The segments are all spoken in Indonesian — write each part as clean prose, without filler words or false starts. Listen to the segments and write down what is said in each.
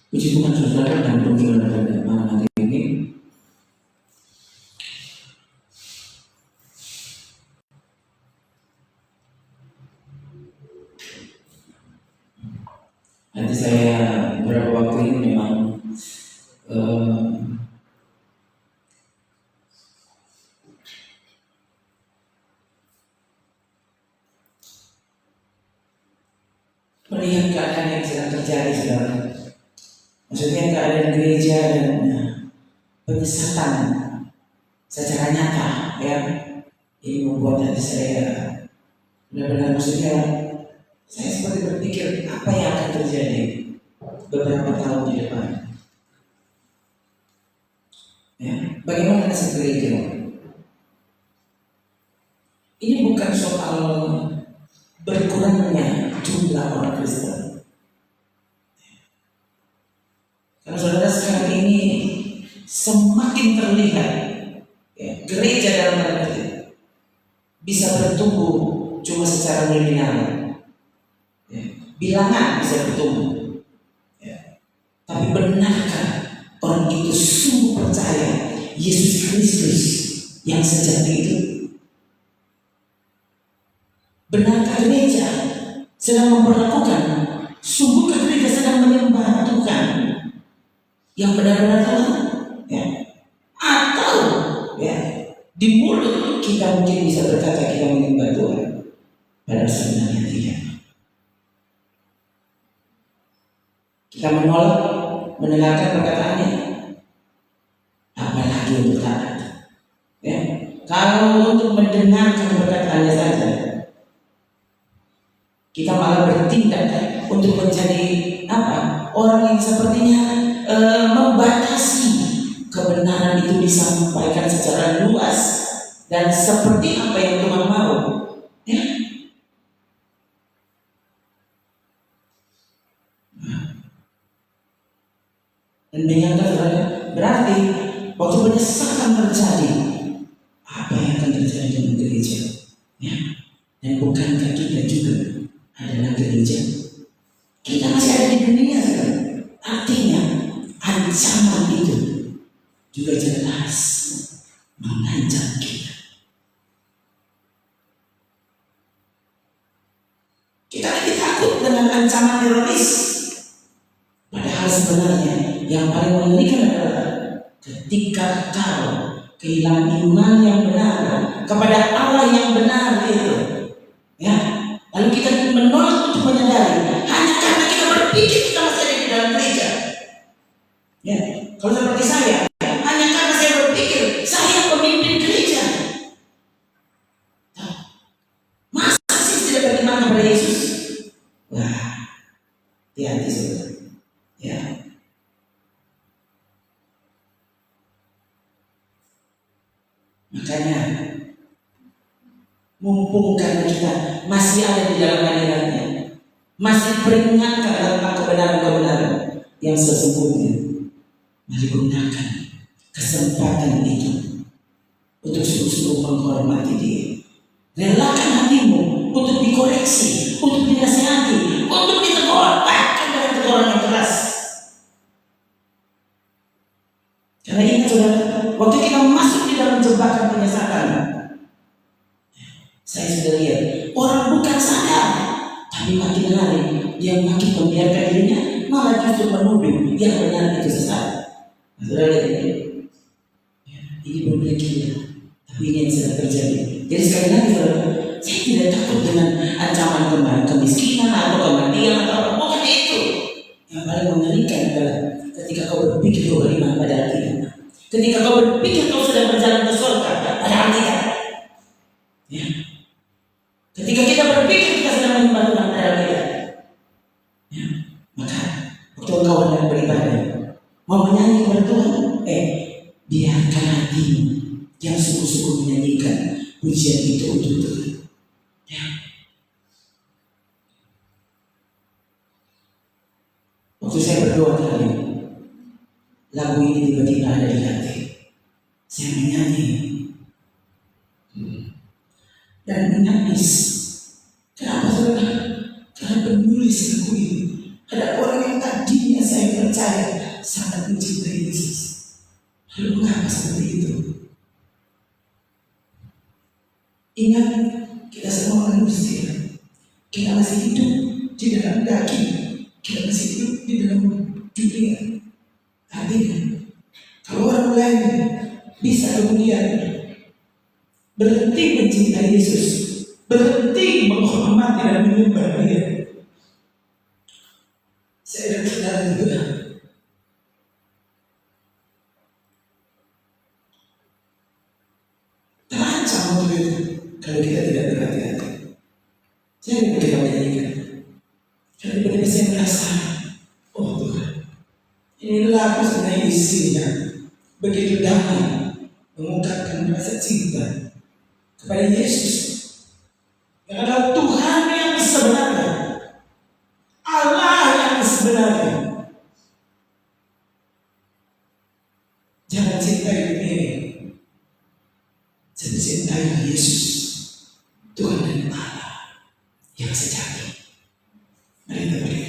Puji Tuhan saudara dan saudara pada malam hari ini. Nanti saya beberapa waktu ini memang melihat keadaan yang sedang terjadi, saudara. Maksudnya keadaan gereja dan penyesatan secara nyata, ya. Ini membuat hati saya benar-benar, maksudnya saya seperti berpikir apa yang akan terjadi beberapa tahun di depan. Ya, bagaimana nasib gereja? Ini bukan soal berkurangnya jumlah orang Kristen. Karena saudara sekarang ini semakin terlihat, ya, gereja dalam arti bisa bertumbuh cuma secara nominal, ya, bilangan bisa bertumbuh, ya. Tapi benarkah orang itu sungguh percaya Yesus Kristus yang sejati itu? Benarkah gereja sedang memperlakukan, sungguhkah gereja sedang menyembah Tuhan yang benar-benar Tuhan, ya? Atau, ya, di mulut kita mungkin bisa berkata kita menyembah Tuhan, padahal sebenarnya tidak. Kita menolak mendengarkan perkataannya, apalagi untuk taat, ya. Kalau untuk mendengarkan perkataannya saja, kita malah bertindak untuk menjadi apa? Orang yang sepertinya membatasi kebenaran itu disampaikan secara luas dan seperti apa yang Tuhan mau, ya. Dan menyatakan berarti waktu penyesalan terjadi, apa yang akan terjadi dengan gereja, ya? Dan bukankah kita juga adalah gereja? Kita masih ada di dunia sekarang. Artinya ancaman itu juga jelas mengancam kita. Kita lagi takut dengan ancaman teroris, padahal sebenarnya yang paling mengerikan adalah ketika kau kehilangan iman yang benar kepada Allah yang benar itu, ya. Lalu kita menolak untuk menyadari hanya karena kita berpikir kita masih ada di dalam gereja, ya. Kalau seperti saya, hanya karena saya berpikir saya pemimpin gereja, masa sih tidak beriman kepada Yesus? Wah, hati-hati saudara, ya. Makanya mumpung karena kita masih ada di dalam hadiratnya, masih peringatkan tentang kebenaran-kebenaran yang sesungguhnya, mari gunakan kesempatan itu untuk sungguh-sungguh menghormati Dia. Relakan hatimu untuk dikoreksi, untuk dinasihati, untuk ditegur, bahkan dengan teguran yang keras. Karena ingat saudara, waktu kita masuk di dalam jebakan penyesatan, saya sudah lihat orang bukan sadar, tapi makin hari dia makin membiarkan dirinya, malah justru menuduh yang benar itu sesat. Saudara lihat ini, ini berbeda gila, tapi ini yang sedang terjadi. Jadi sekali lagi saudara, saya tidak takut dengan ancaman kemiskinan atau kematian atau apa, bukan itu. Yang paling mengerikan adalah ketika kau berpikir kau beriman pada Alkitab, ketika kau berpikir kau sudah berjalan ke surga pada Alkitab, ya. Ketika kita berpikir kita sedang menyembah Tuhan pada Alkitab, ya. Maka waktu kau hendak beribadah, mau menyanyi kepada Tuhan, biarkan hatimu yang sungguh-sungguh menyanyikan pujian itu untuk Tuhan, ya. Waktu saya berdoa tadi, lagu ini tiba-tiba ada di hati. Saya menyanyi dan menangis. Kenapa saudara? Karena penulis lagu ini Ada orang yang tadinya saya percaya sangat mencintai Yesus. Lalu mengapa seperti itu? Ingat, kita semua manusia. Kita masih hidup di dalam daging. Kita masih hidup di dalam dunia. Artinya, kalau orang lain bisa kemudian berhenti mencintai Yesus, berhenti menghormati dan menyembah Dia, saya dan saudara juga terancam waktu itu kalau kita tidak berhati-hati. Jangan kita menyanyikan. Daripada saya merasa, oh Tuhan, ini lagu sebenarnya isinya begitu damai, mengungkapkan rasa cinta kepada Yesus yang adalah Tuhan yang sebenarnya, Allah yang sebenarnya. Jangan cintai dunia ini, jangan cintai Yesus, Tuhan dan Allah yang sejati. Mari kita berdiri.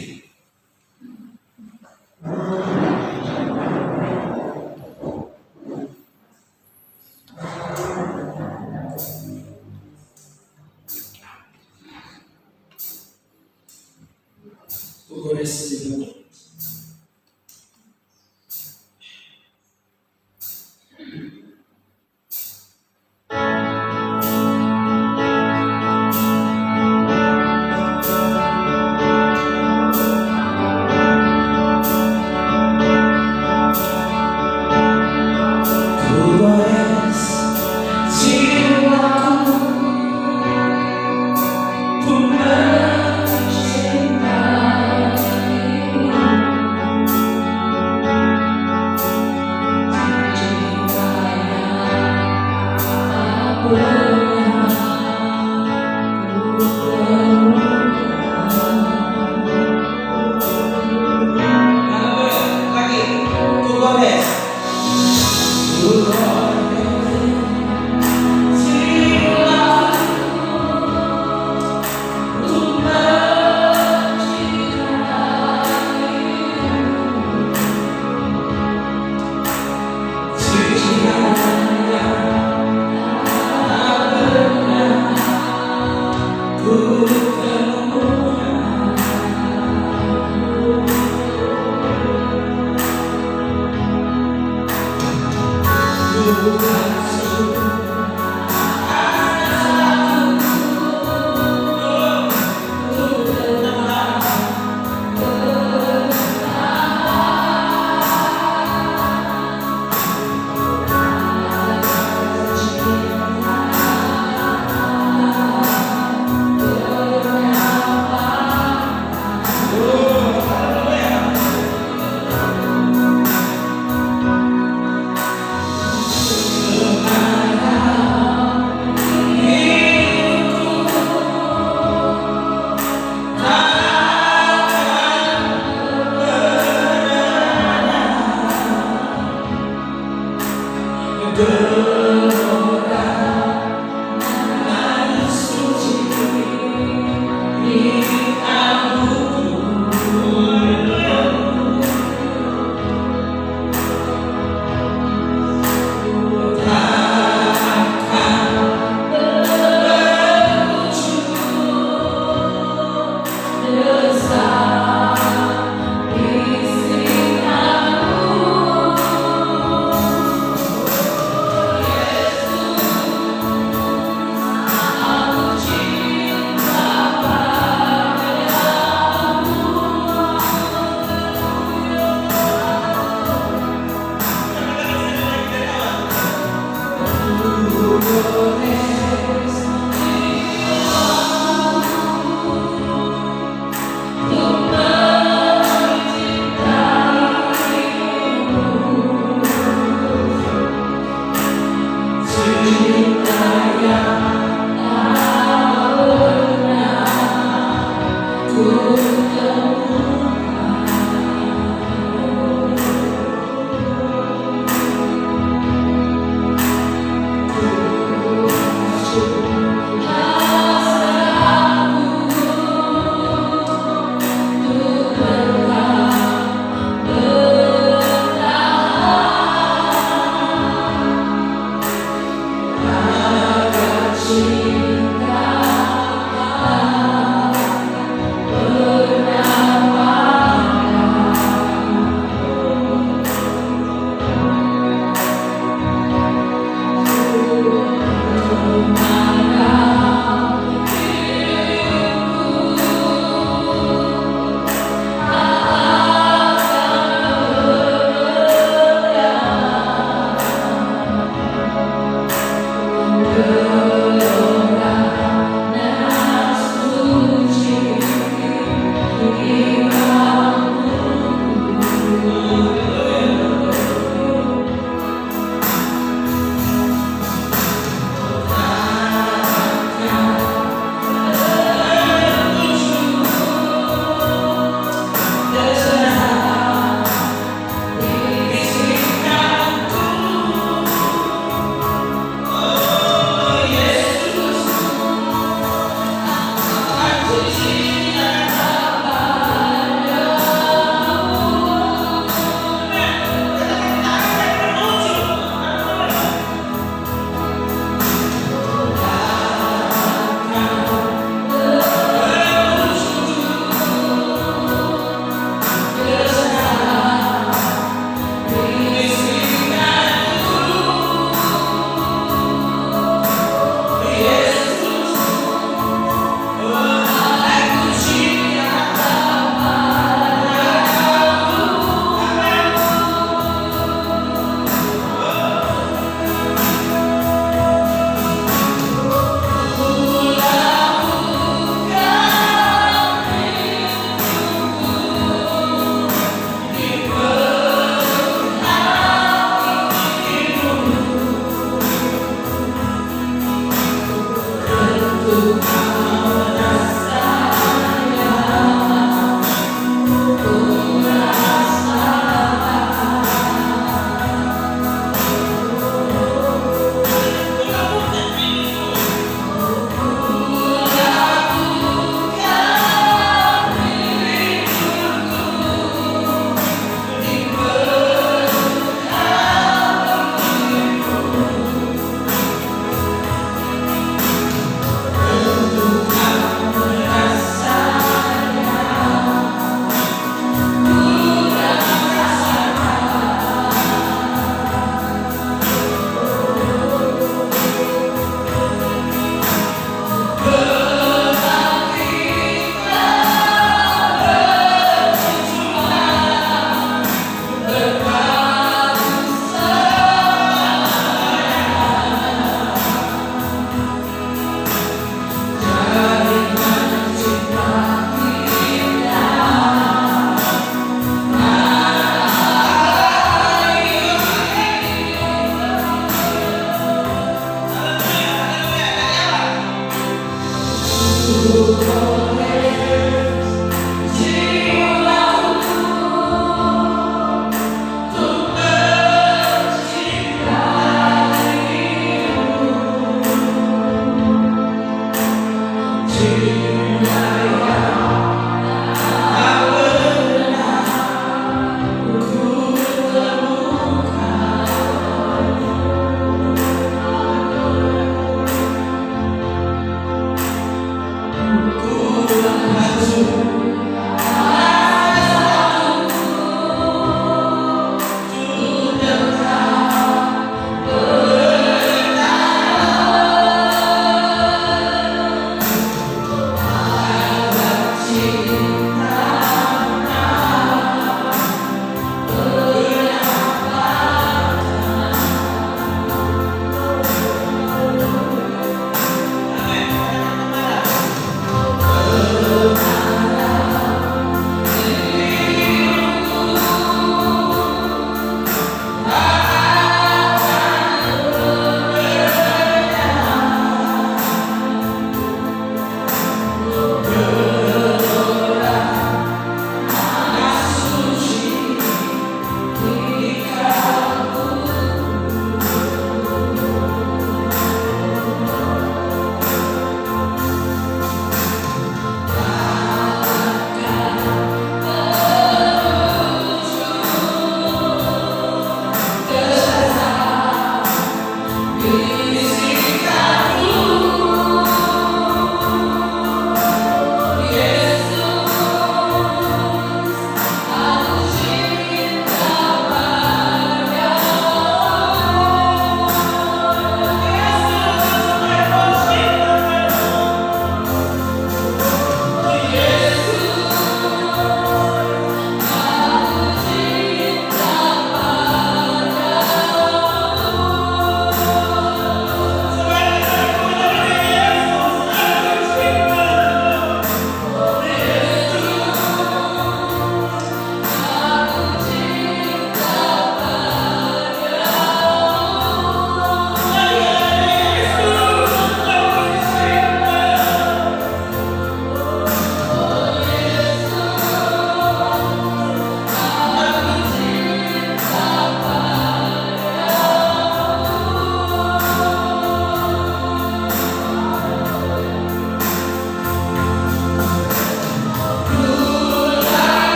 Ku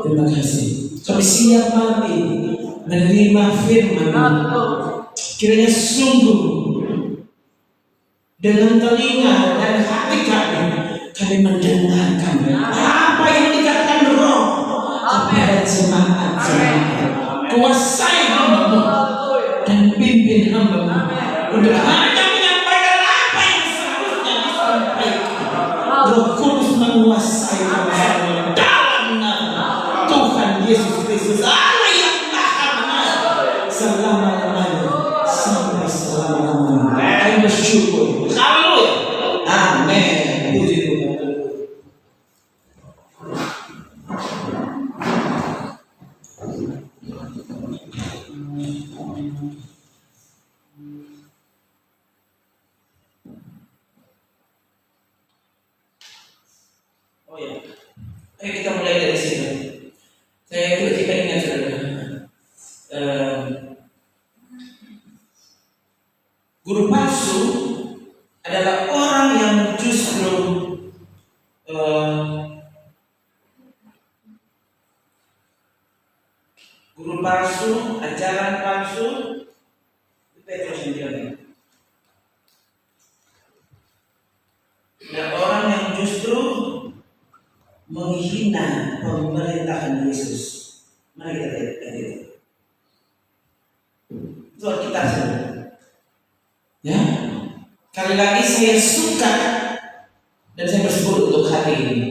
Terima kasih. Kami siap malam ini menerima firman. Kiranya sungguh dengan telinga dan hati kami mendengarkan apa yang dikatakan Roh kepada jemaat. Kuasai hamba-Mu dan pimpin hamba-Mu untuk hanya menyampaikan apa yang seharusnya disampaikan. Roh Kudus menguasai kami dalam nama Tuhan Yesus Kristus, Allah yang Maha Benar, selama-lamanya sampai selama-lamanya. Kami bersyukur. Haleluya. Amin. Puji Tuhan. Oh ya, ayo kita mulai dari sini. Kita ingat saudara, guru palsu adalah orang yang justru guru palsu, ajaran palsu, Petrus yang bilang. Nah, orang yang justru menghina pemerintahan Yesus. Mari kita lihat itu. Itu kita saudara. Ya, kali lagi saya suka dan saya bersyukur untuk hari ini.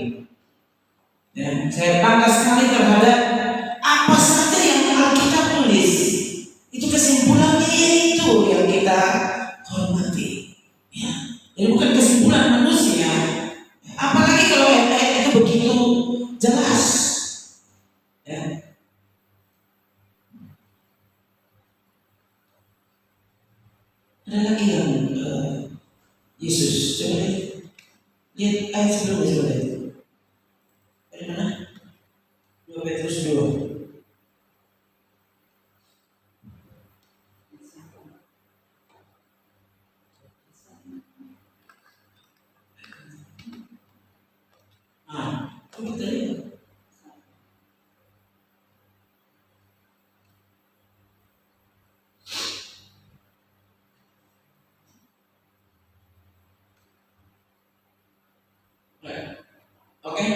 Ya, saya bangga sekali terhadap apa saja yang Alkitab tulis. Itu kesimpulannya itu yang kita hormati. Ya, ini bukan kesimpulan manusia. Apalagi kalau ayat-ayat itu begitu jelas. Ya. Ada lagi yang Yesus, coba lihat ayat sebelumnya, coba lihat. Dari mana? 2 Petrus 2. Kita lihat. Oke,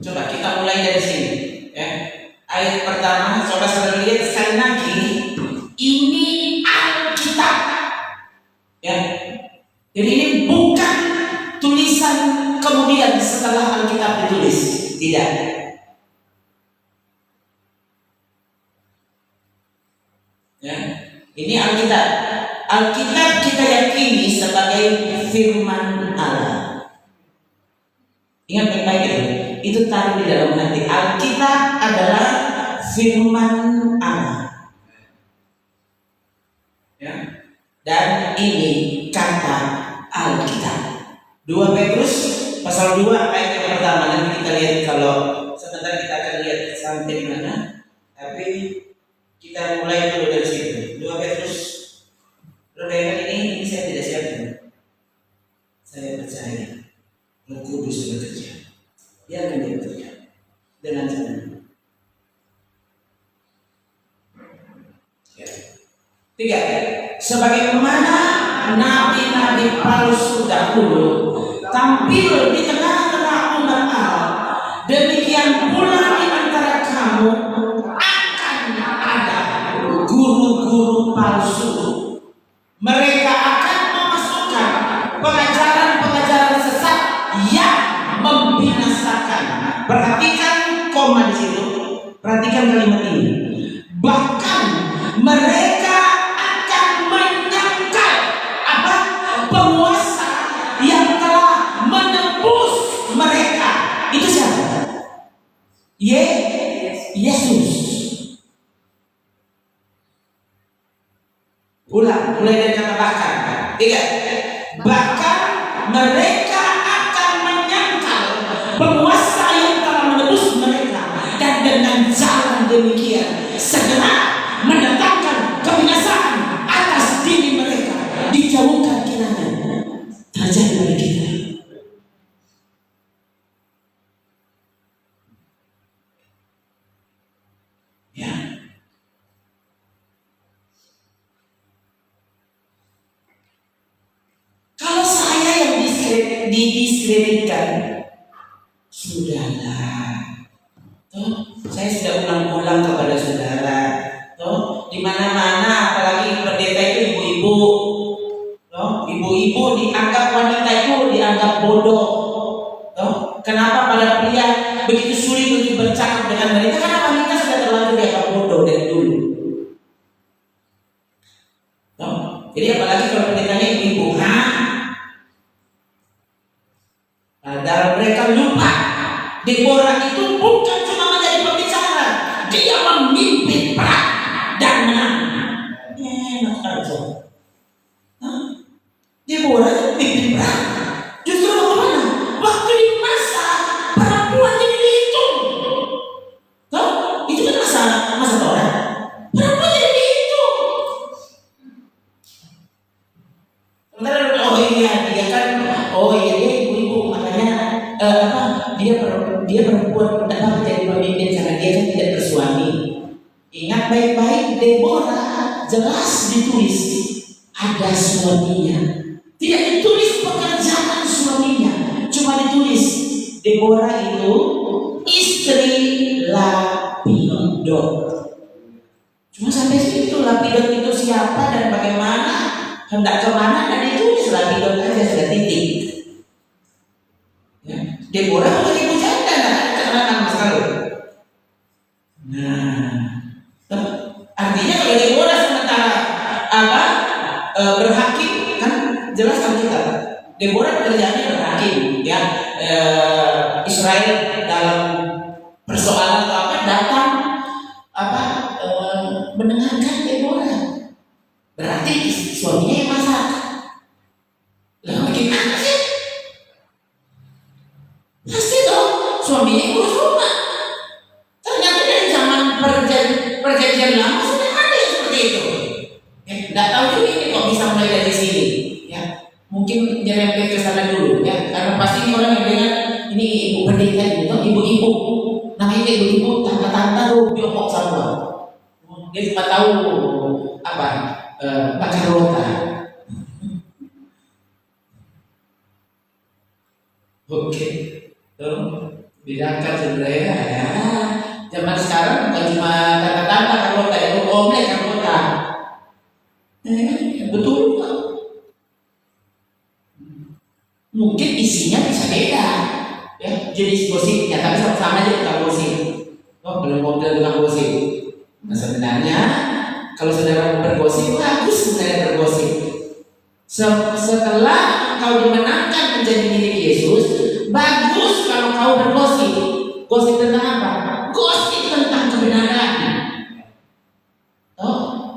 coba kita mulai dari sini. Ya. Ayat pertama, coba saudara lihat sekali lagi. Ini Alkitab. Ya. Jadi ini bukan tulisan kemudian setelah Alkitab ditulis. Tidak. Ya. Ini Alkitab. Alkitab kita yakini sebagai firman Allah. Ingat baik-baik itu taruh di dalam hati. Alkitab adalah firman Allah. Ya. Dan ini kata Alkitab. 2 Petrus pasal 2 ayat yang pertama. Nanti kita lihat, kalau sebentar kita akan lihat sampai di mana. Tapi kita mulai dulu dari situ. 2 Petrus. Redakan ini saya tidak siapkan. Saya percaya Roh Kudus bekerja. Dia akan bekerja dengan cara. Ya. 3. Sebagaimana nabi-nabi palsu dahulu tampil di tengah-tengah umat Allah, demikian pula di antara kamu akan ada guru-guru palsu. Mereka akan memasukkan pengajaran-pengajaran sesat yang membinasakan. Perhatikan koma di situ. Perhatikan kalimat ini. Bahkan mereka akan menyangkal apa? Penguasa yang telah menebus mereka. Itu siapa? Yesus. Ulang, mulai dari kata bahkan. 3. Bahkan mereka akan menyangkal penguasa yang telah menebus mereka, dan dengan jalan demikian segera mendatangkan kebinasaan atas diri mereka. Dijauhkan kiranya terjadi pada kita. didiskreditkan. Sudahlah. Saya sudah ulang-ulang kepada saudara. Di mana-mana apalagi pendeta itu ibu-ibu. Ibu-ibu dianggap, wanita itu dianggap bodoh. Kenapa para pria begitu sulit untuk bercakap dengan wanita? Karena wanita sudah terlanjur dianggap bodoh dari dulu. Jadi apalagi kalau pendetanya ibu-ibu, dalam mereka lupa Deborah itu bukan cuma menjadi pembicara, dia memimpin perang dan menang. Enak aja. Deborah itu memimpin perang. Justru bagaimana? Waktu di masa perempuan jadi dihitung. Itu kan masa Torah. Perempuan jadi dihitung. Sementara dia kan, dia ibu-ibu, makanya dia perempuan dapat menjadi pemimpin karena dia kan tidak bersuami. Ingat baik-baik, Deborah jelas ditulis ada suaminya. Tidak ditulis pekerjaan suaminya, cuma ditulis Deborah itu istri Lapidot. Cuma sampai situ. Lapidot itu siapa dan bagaimana, hendak kemana, dan ditulis Lapidot aja, sudah titik. Ya. Deborah bukan ibu janda, tidak ada keterangan mas kalau. Artinya kalau Deborah sementara berhakim, kan jelas kan kita. Deborah pekerjaannya berhakim, ya. Israel dalam persoalan atau datang mendengarkan Deborah. Berarti suaminya yang masak. Lah gimana sih? Pasti dong suaminya urus rumah. Ternyata dari zaman perjanjian lama sudah ada yang seperti itu. Nggak tahu juga ini kok bisa mulai dari sini. Ya, mungkin nyerempet ke sana dulu. Ya, karena pasti ini orang yang dengar ini ibu pendeta itu, ibu-ibu. Namanya ibu-ibu, tante-tante tuh biokok semua. Dia cuma tahu baca rota. Oke. Bedakan sebenarnya ya. Zaman sekarang bukan cuma tanda-tanda karota, itu omelet karota. Betul kan? Mungkin isinya bisa beda, ya, jenis gosipnya, tapi sama-sama aja tukang gosip. Belum model tukang gosip. Nah sebenarnya kalau saudara bergosip, bagus sebenarnya bergosip. Setelah kau dimenangkan menjadi milik Yesus, bagus kalau kau bergosip. Gosip tentang apa? Gosip tentang kebenaran.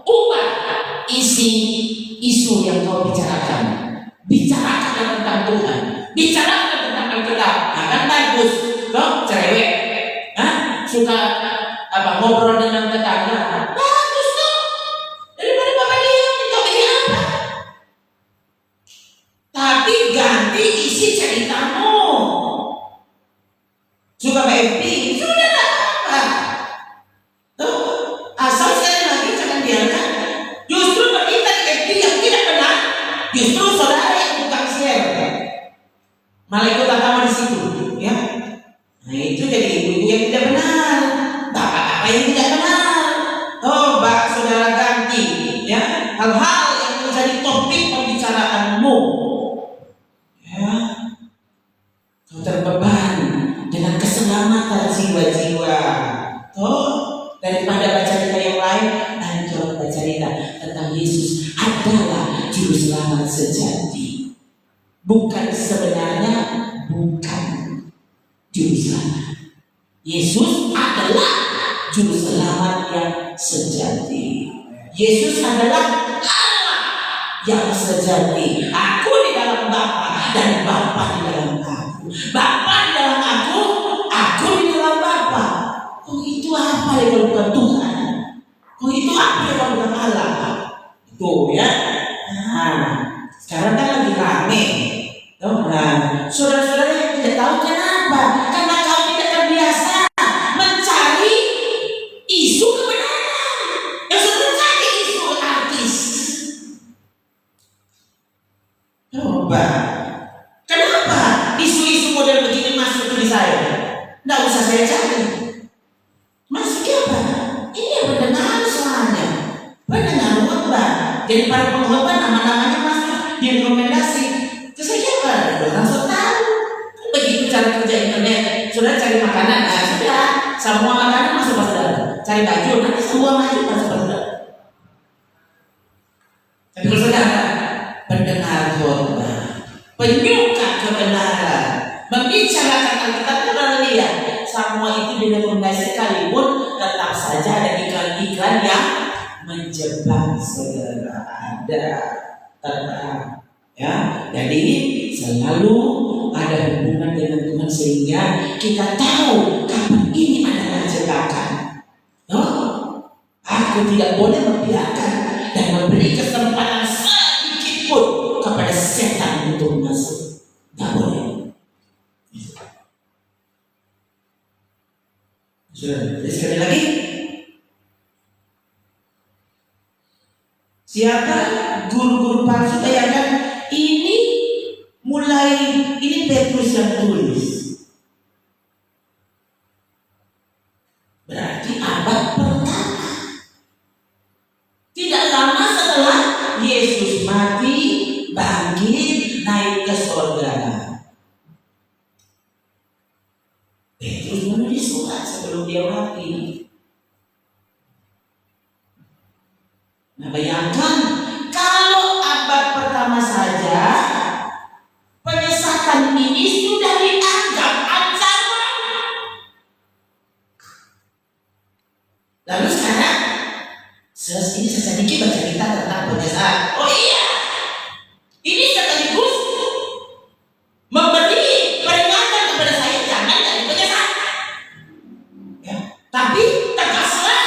Ubah isi isu yang kau bicarakan. Bicarakan tentang Tuhan. Bicarakan tentang Alkitab. Kan bagus. Cerewet. Suka ngobrol dengan tetangga. Bagus tuh. Daripada bapak dia kau bikin apa? Tapi ganti isi ceritamu. Suka FB, sudah apa? Asal sekali lagi jangan biarkan justru berita di FB yang tidak benar, justru saudara yang bukan share, malah ikut agama di situ, ya. Nah itu jadi ibu-ibu yang tidak benar, bapak-bapak yang tidak benar. Saudara ganti, ya, hal-hal yang menjadi topik pembicaraanmu, ya. Kau terbeban dengan keselamatan jiwa-jiwa. Daripada baca cerita yang lain, coba baca cerita tentang Yesus adalah juru selamat sejati. Bukan sebenarnya, bukan juru selamat. Yesus adalah juru selamat yang sejati. Yesus adalah Allah yang sejati. Aku di dalam Bapa dan Bapa di dalam aku. Bapa di dalam aku di dalam Bapa. Itu apa yang bukan Tuhan? Itu apa yang bukan Allah? Itu ya. Sekarang kan lagi rame. Saudara-saudara yang tidak tahu kenapa? Karena kau tidak terbiasa mencari isu kebenaran. Yang sudah cari isu artis. Coba. Kenapa? bisa saya cari. Maksudnya apa? Ini yang pendengar soalnya, pendengar khotbah. Jadi para pengkhotbah nama-namanya masuk direkomendasi. Terus saya apa? Langsung tahu. Begitu cara kerja internet, sudah cari makanan, nah sudah semua makanan masuk pas dalam. Cari baju, nanti semua baju masuk pas dalam. Tapi kalau saudara pendengar khotbah, penyuka kebenaran, membicarakan Alkitab, saudara lihat semua itu direkomendasi, sekalipun tetap saja ada iklan-iklan yang menjebak saudara, ada tenang. Ya, jadi selalu ada hubungan dengan Tuhan sehingga kita tahu kapan ini adalah jebakan. Aku tidak boleh membiarkan dan memberi kesempatan sedikit pun kepada setan untuk masuk. Tidak boleh. Sudah, sekali lagi. Siapa guru-guru palsu? Bayangkan ini Petrus yang tulis. Berarti abad pertama. Tidak lama setelah Yesus mati, bangkit, naik ke surga. Petrus menulis surat sebelum dia mati. Nah, bayangkan kalau abad pertama saja penyesatan ini sudah dianggap ancaman. Lalu sekarang ini sedikit baca kita tentang penyesatan. Oh iya, ini sekaligus memberi peringatan kepada saya, jangan jadi penyesat. Ya, tapi tegaslah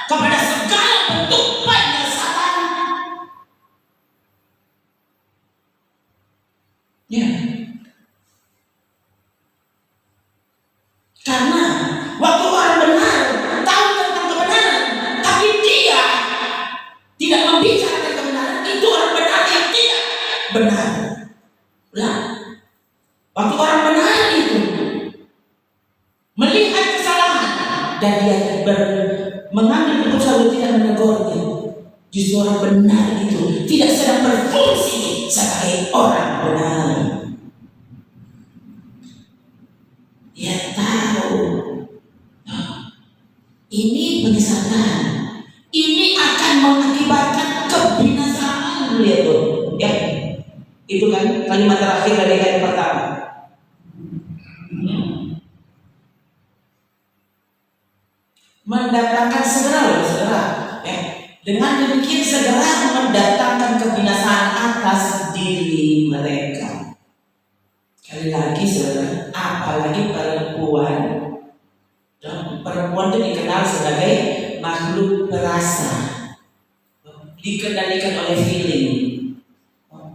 kepada segala bentuk penyesatan. Ya. Karena waktu orang benar tahu tentang kebenaran, tapi dia tidak membicarakan kebenaran, itu orang benar yang tidak benar. Nah, waktu orang benar itu melihat kesalahan dan dia mengambil keputusan tidak menegurnya, justru orang benar itu tidak sedang berfungsi sebagai orang benar. Dia tahu ini penyesatan, ini akan mengakibatkan kebinasaan. Lihat tuh, ya, itu kan kalimat terakhir dari ayat pertama. Mendatangkan segera, saudara. Ya. Dengan demikian segera mendatangkan kebinasaan atas diri mereka. Sekali lagi, saudara, apalagi perempuan. Perempuan itu dikenal sebagai makhluk perasa, dikendalikan oleh feeling.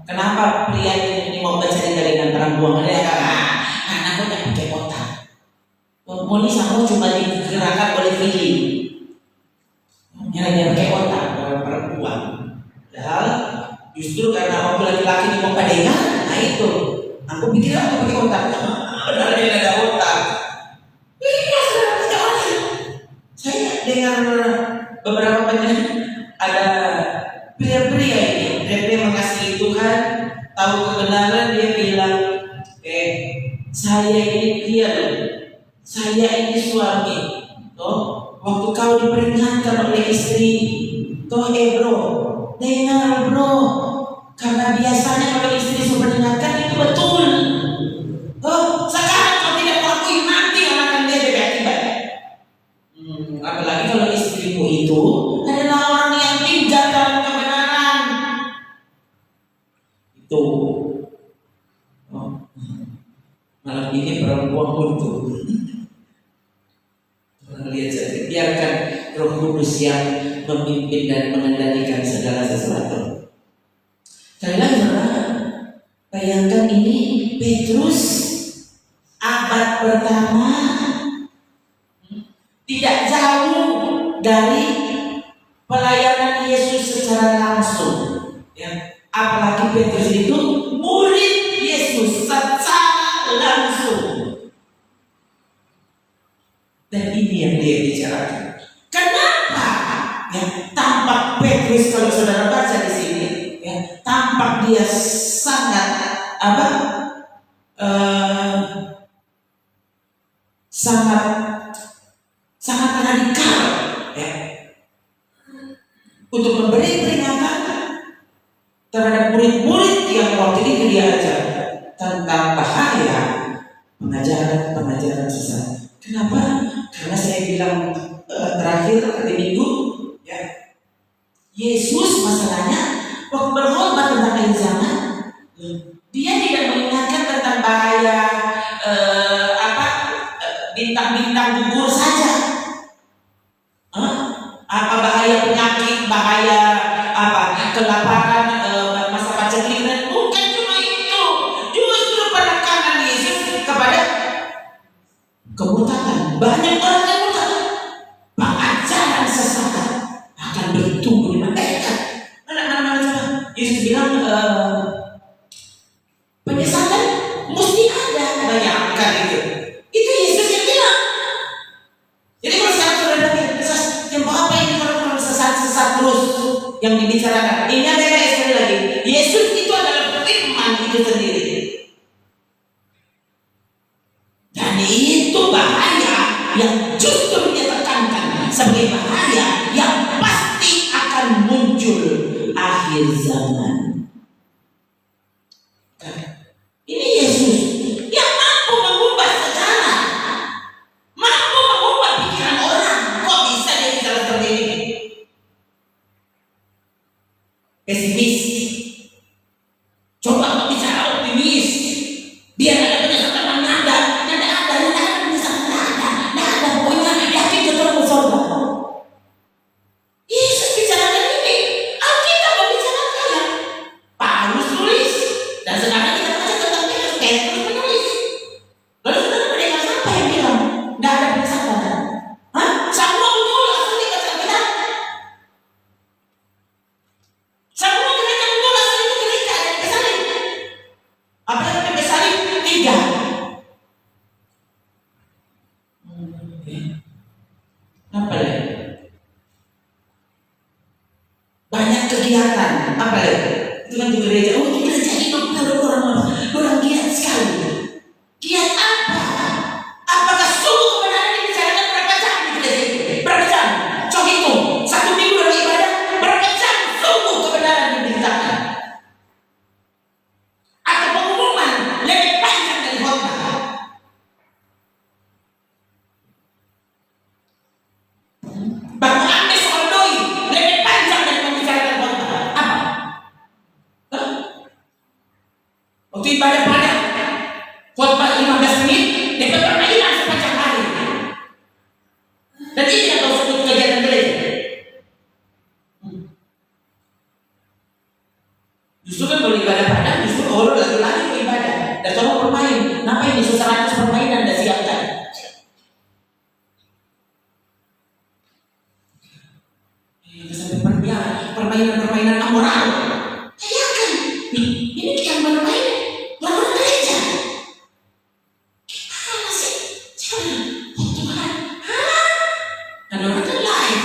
Kenapa pria ini mau bercerita dengan perempuan? Karena aku tak pakai otak. Moni sama cuma digerakkan oleh feeling. Hanya pakai otak perempuan. Padahal justru karena waktu laki-laki ini mau padengan, nah itu. Aku pikir aku pakai otak. Padahal dia ada otak. Iya, sudah pakai otak. Saya dengar beberapa banyak ada pria-pria ini, pria mengasihi Tuhan, tahu kebenaran, dia bilang, saya ini pria loh, saya ini suami. Waktu kau diperingatkan oleh istri, bro, dengar bro, karena biasanya kalau istri memperingatkan itu betul. Sekarang kau tidak mengakui, nanti akan dia berakibat. Apalagi kalau istrimu itu adalah orang yang tinggal dalam kebenaran. Itu malam ini perempuan buntu. Lihat saja, biarkan Roh Kudus yang memimpin dan mengendalikan segala sesuatu. Sekali lagi, bayangkan ini Petrus abad pertama, tidak jauh dari pelayanan Yesus secara langsung. Ya, apalagi Petrus itu murid Yesus secara langsung. sangat apa? Sangat sangat radikal ya, untuk memberi peringatan terhadap murid-murid yang waktu itu dia ajar tentang bahaya pengajaran sesat. Kenapa? Karena saya bilang terakhir di minggu ya, Yesus masalahnya waktu berkhotbah tentang akhir zaman, dia tidak mengingatkan tentang bahaya bintang-bintang gugur saja. Apa bahaya penyakit, bahaya kelaparan, masa paceklik, dan bukan cuma itu. Justru penekanan Yesus kepada kemurtadan. Banyak orang yang murtad. Pengajaran sesat akan bertumbuh di mereka. Yesus bilang penyesatan mesti ada, bayangkan itu. Itu Yesus yang bilang. Jadi kalau sekarang sudah ada tempoh apa ini orang sesat terus yang dibicarakan. Ingat ya guys, sekali lagi, Yesus itu adalah firman itu sendiri. Dan itu bahaya yang justru dia tekankan sebagai bahaya yang pasti akan muncul akhir zaman. Ini Yesus yang mampu mengubah sejarah, mampu mengubah pikiran orang. Kok bisa dia bicara seperti ini? Pesimis. Coba bicara optimis. Biar ada penyesatan yang ada penyesatan ada. Pokoknya yakin betul ke surga. Yesus bicarakan ini. Alkitab membicarakan ya. Paulus tulis. Dan sekarang kita baca tentang Petrus menulis. Lalu saudara mereka siapa yang bilang nggak ada penyesatan? Semua betul asal dibaca Alkitab. Semua gereja betul asal itu gereja dan kesalib. Apalagi sampai salib 3. Apa ya? Banyak kegiatan. Apa ya? Itu kan di gereja. Oh, di gereja hidup orang giat sekali. Giat apa? Apakah sungguh kebenaran dibicarakan berapa jam di gereja itu? Berapa jam? Coba hitung. 1 minggu dalam ibadah, berapa jam sungguh kebenaran diberitakan? Atau pengumuman lebih panjang dari khotbah? Bahkan Anda soal doi lebih panjang dari membicarakan khotbah. Apa? Waktu ibadah pada khotbah 15 menit, dapat permainan sepanjang hari. Dan ini yang kau sebut kegiatan gereja. Justru kan kalau ibadah padang, justru orang lagi beribadah. Dan kalau bermain, kenapa ini 100 permainan Anda siapkan? Sampai permainan amoral. Bayangkan, ini yang bermain lawan gereja. Gimana sih? Tuhan, dan orang kan live.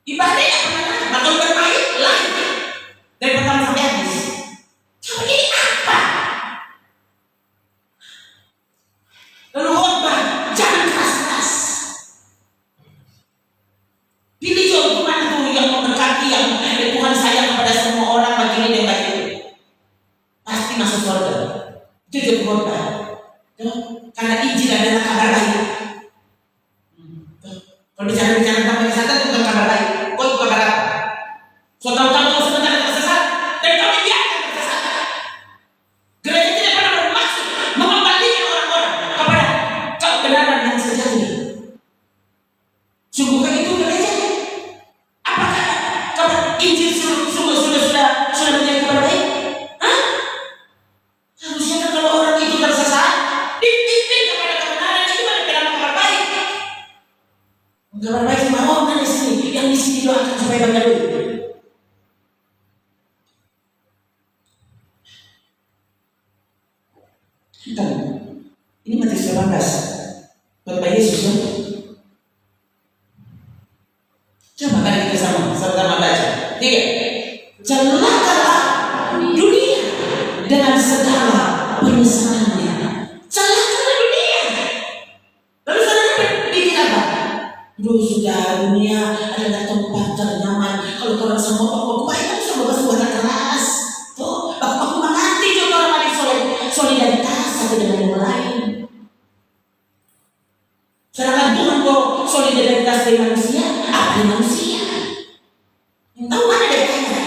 Ibadah yang pernah bakal bermain live dari pertama sampai habis. Coba ini apa? Lalu khotbah jangan keras-keras. Pilih jodoh mana tuh yang memberkati, yang Tuhan sayang kepada semua orang begini dan begitu. Pasti masuk surga. Itu jodoh khotbah. Karena Injil adalah kabar baik. Kalau bicara tentang penyesatan itu bukan kabar baik. Kau itu kabar apa? So tahu-tahu kau sebentar tersesat dan kau dibiarkan tersesat. Gereja tidak pernah bermaksud mengembalikan orang-orang kepada kebenaran yang sejati. Sungguhkah itu gereja? Apakah kabar Injil sudah menjadi kabar baik? Harusnya kan kalau orang itu tersesat, dipimpin kepada kebenaran, itu adalah kabar baik. Kabar baik cuma orang di sini, yang di sini doakan supaya banyak duit. Ini Matius 18. Khotbah Yesus kan? Coba kali kita sama-sama baca. 3. Celaka celakalah dunia dengan segala penyesalannya. Celakalah dunia. Lalu saudara bikin apa? Duh, sudah, dunia adalah tempat ternyaman. Kalau orang sama aku baik, aku sama bersuara keras. Tuh, aku mengerti juga orang lain solidaritas satu dengan yang lain. Sedangkan Tuhan kok solidaritas dengan manusia, apa dengan manusia? Tahu mana dari kaya?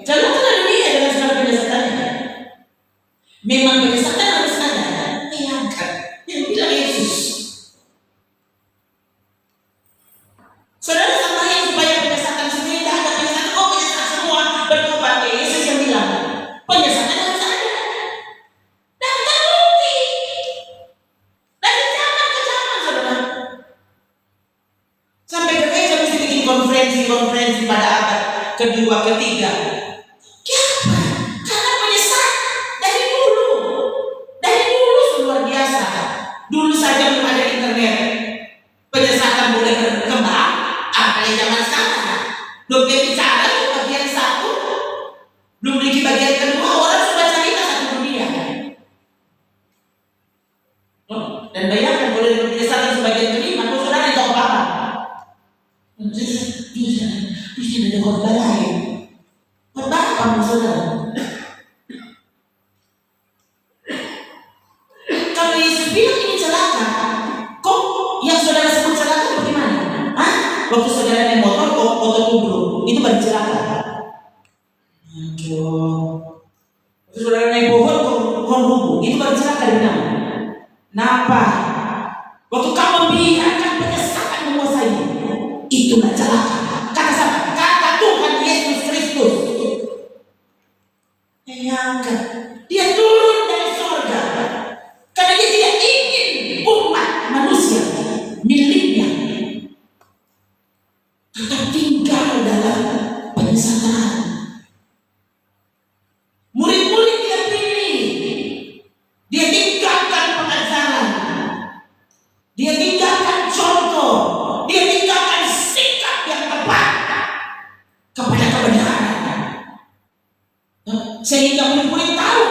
Celakalah dunia dengan segala penyesalannya. Memang penyesalan harus ada. Bayangkan yang bilang Yesus. Saudara sampai supaya penyesalan sendiri tidak ada penyesalan. Oh, penyesalan semua bertobat. Yesus yang bilang penyesalan harus ada. Dan terbukti dari zaman ke zaman, saudara. Sampai gereja mesti bikin konferensi pada abad kedua, ketiga. Kenapa? Karena penyesalan dari dulu luar biasa. Dulu saja belum ada internet, penyesalan boleh berkembang. Apalagi zaman sekarang, belum bicara bagian satu, belum lagi bagian kedua, orang sudah cerita satu dunia. Dan bayangkan boleh penyesalan sebagian kelima, kalau saudara itu apa? Di sini ada khotbah lain. Khotbah apa saudara? Kalau Yesus bilang ini celaka, kok yang saudara sebut celaka bagaimana? Hah? Waktu saudara naik motor, kok motor tubruk, itu baru celaka. Waktu saudara naik pohon, pohon rubuh, itu baru celaka dengan napa? Waktu kamu membiarkan penyesalan menguasai, itulah celaka. Kata siapa? Kata Tuhan Yesus Kristus. Bayangkan, dia turun dari surga karena dia tidak ingin umat manusia miliknya tetap tinggal dalam penyesalan. Murid-murid dia pilih, dia tinggalkan pengajaran, dia tinggalkan contoh, dia tinggalkan sikap yang tepat kepada kebenaran. Sehingga murid-murid tahu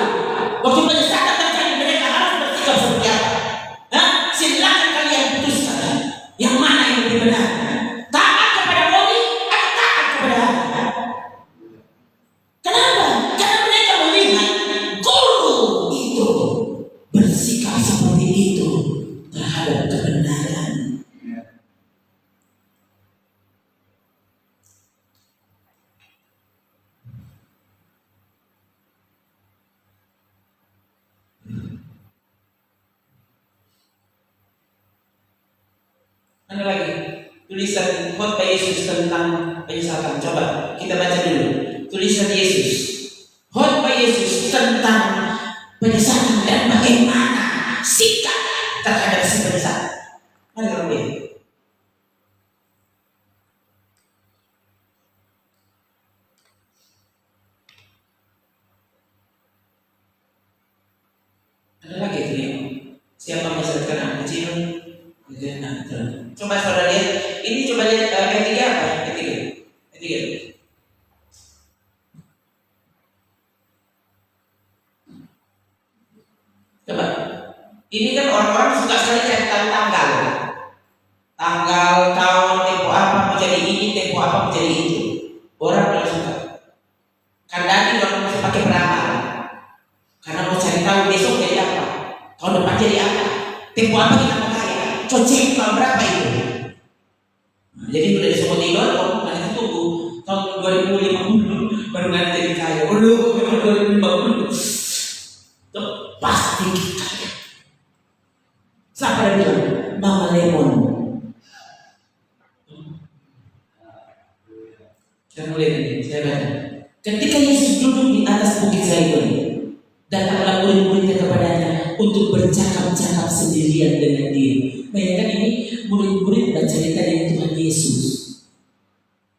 waktu penyesalan terjadi mereka harus bersikap seperti apa. Silakan kalian putuskan yang mana yang lebih benar. Taat kepada wali atau taat kepada Allah. Kenapa? Karena mereka melihat guru itu bersikap seperti itu terhadap kebenaran. Ada lagi tulisan khotbah Yesus tentang penyesalan. Coba kita baca dulu tulisan Yesus, khotbah Yesus tentang penyesalan dan bagaimana sikap terhadap si penyesalan. Mari kita lihat. Ada lagi itu ya. Siapa menyesatkan anak kecil? Coba saudara lihat. Ini coba lihat ketiga apa? Ketiga. Coba. Ini kan orang-orang suka sekali cari tahu tanggal, tahun, tempo apa menjadi ini, tempo apa menjadi itu. Orang tidak suka. Kadang orang masih pakai peramal, karena mau cari tahu besok jadi apa, tahun depan jadi apa, tempo apa kita mau kaya, cocok tahun berapa itu. Jadi udah disuruh tidur, kalau nanti tunggu tahun 2050 baru nanti jadi kaya. Waduh, 2050 itu pasti kaya. Siapa yang bilang? Mama Lemon. Saya mulai ini, saya baca. Ketika Yesus duduk di atas bukit Zaitun, datanglah murid-muridnya kepadanya untuk bercakap-cakap sendirian dengan dia. Bayangkan ini murid-murid dan cerita dengan Tuhan Yesus.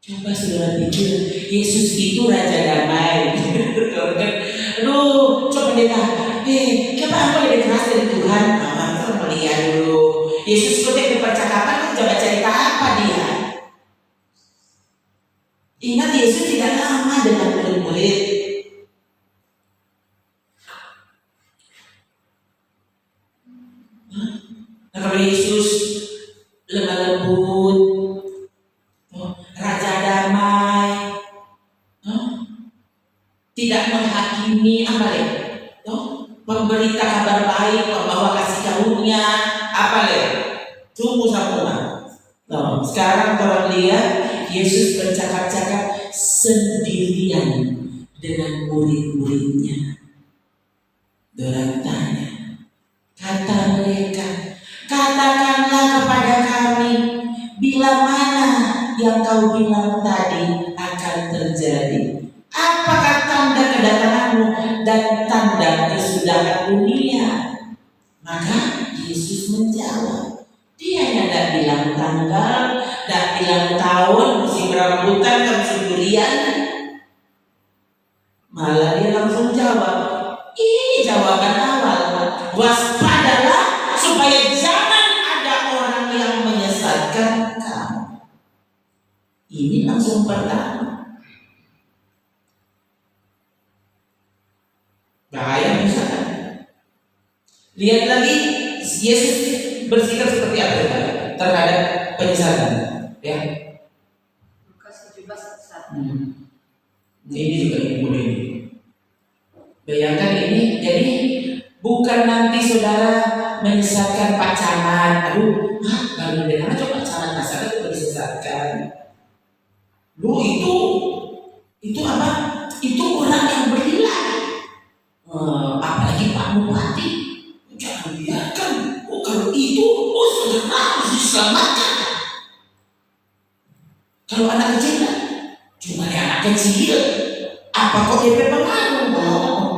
Coba saudara pikir, Yesus itu Raja Damai. Aduh, coba dia kenapa lebih keras dari Tuhan? dia dulu. Yesus kutip di percakapan, coba cerita apa dia. Ingat, Yesus tidak lama dengan murid-murid. Nah, kalau Yesus lemah lembut, raja damai, tidak menghakimi, apa ya? Memberita kabar baik, membawa kasih karunia, apa ya? Tunggu semua. Sekarang orang lihat Yesus bercakap-cakap sendirian dengan murid-muridnya. Orang tanya, kata mereka, katakanlah kepada kami, bila mana yang kau bilang tadi akan terjadi? Apakah tanda kedatanganmu dan tanda kesudahan dunia? Maka Yesus menjawab, dia tidak bilang tanggal, tidak bilang tahun, musim rambutan, musim durian. Malah dia langsung jawab, ini jawaban awal, waspadalah supaya jangan ada orang yang menyesatkan kamu. Ini langsung pertama. Bahaya misalkan. Lihat lagi Yesus bersikap seperti apa terhadap penyesatan, ya. Lukas 17:1. Ini juga boleh. Bayangkan ini, jadi bukan nanti saudara menyesatkan Pak Camat. Aduh, baru dengar coba Pak Camat masalah itu disesatkan. Lu itu apa? Itu orang yang berilah. Apalagi Pak Bupati, jangan biarkan. Kalau itu, saudara harus diselamatkan. Kalau anak kecil, cuma anak kecil, apa kok DP pengaruh?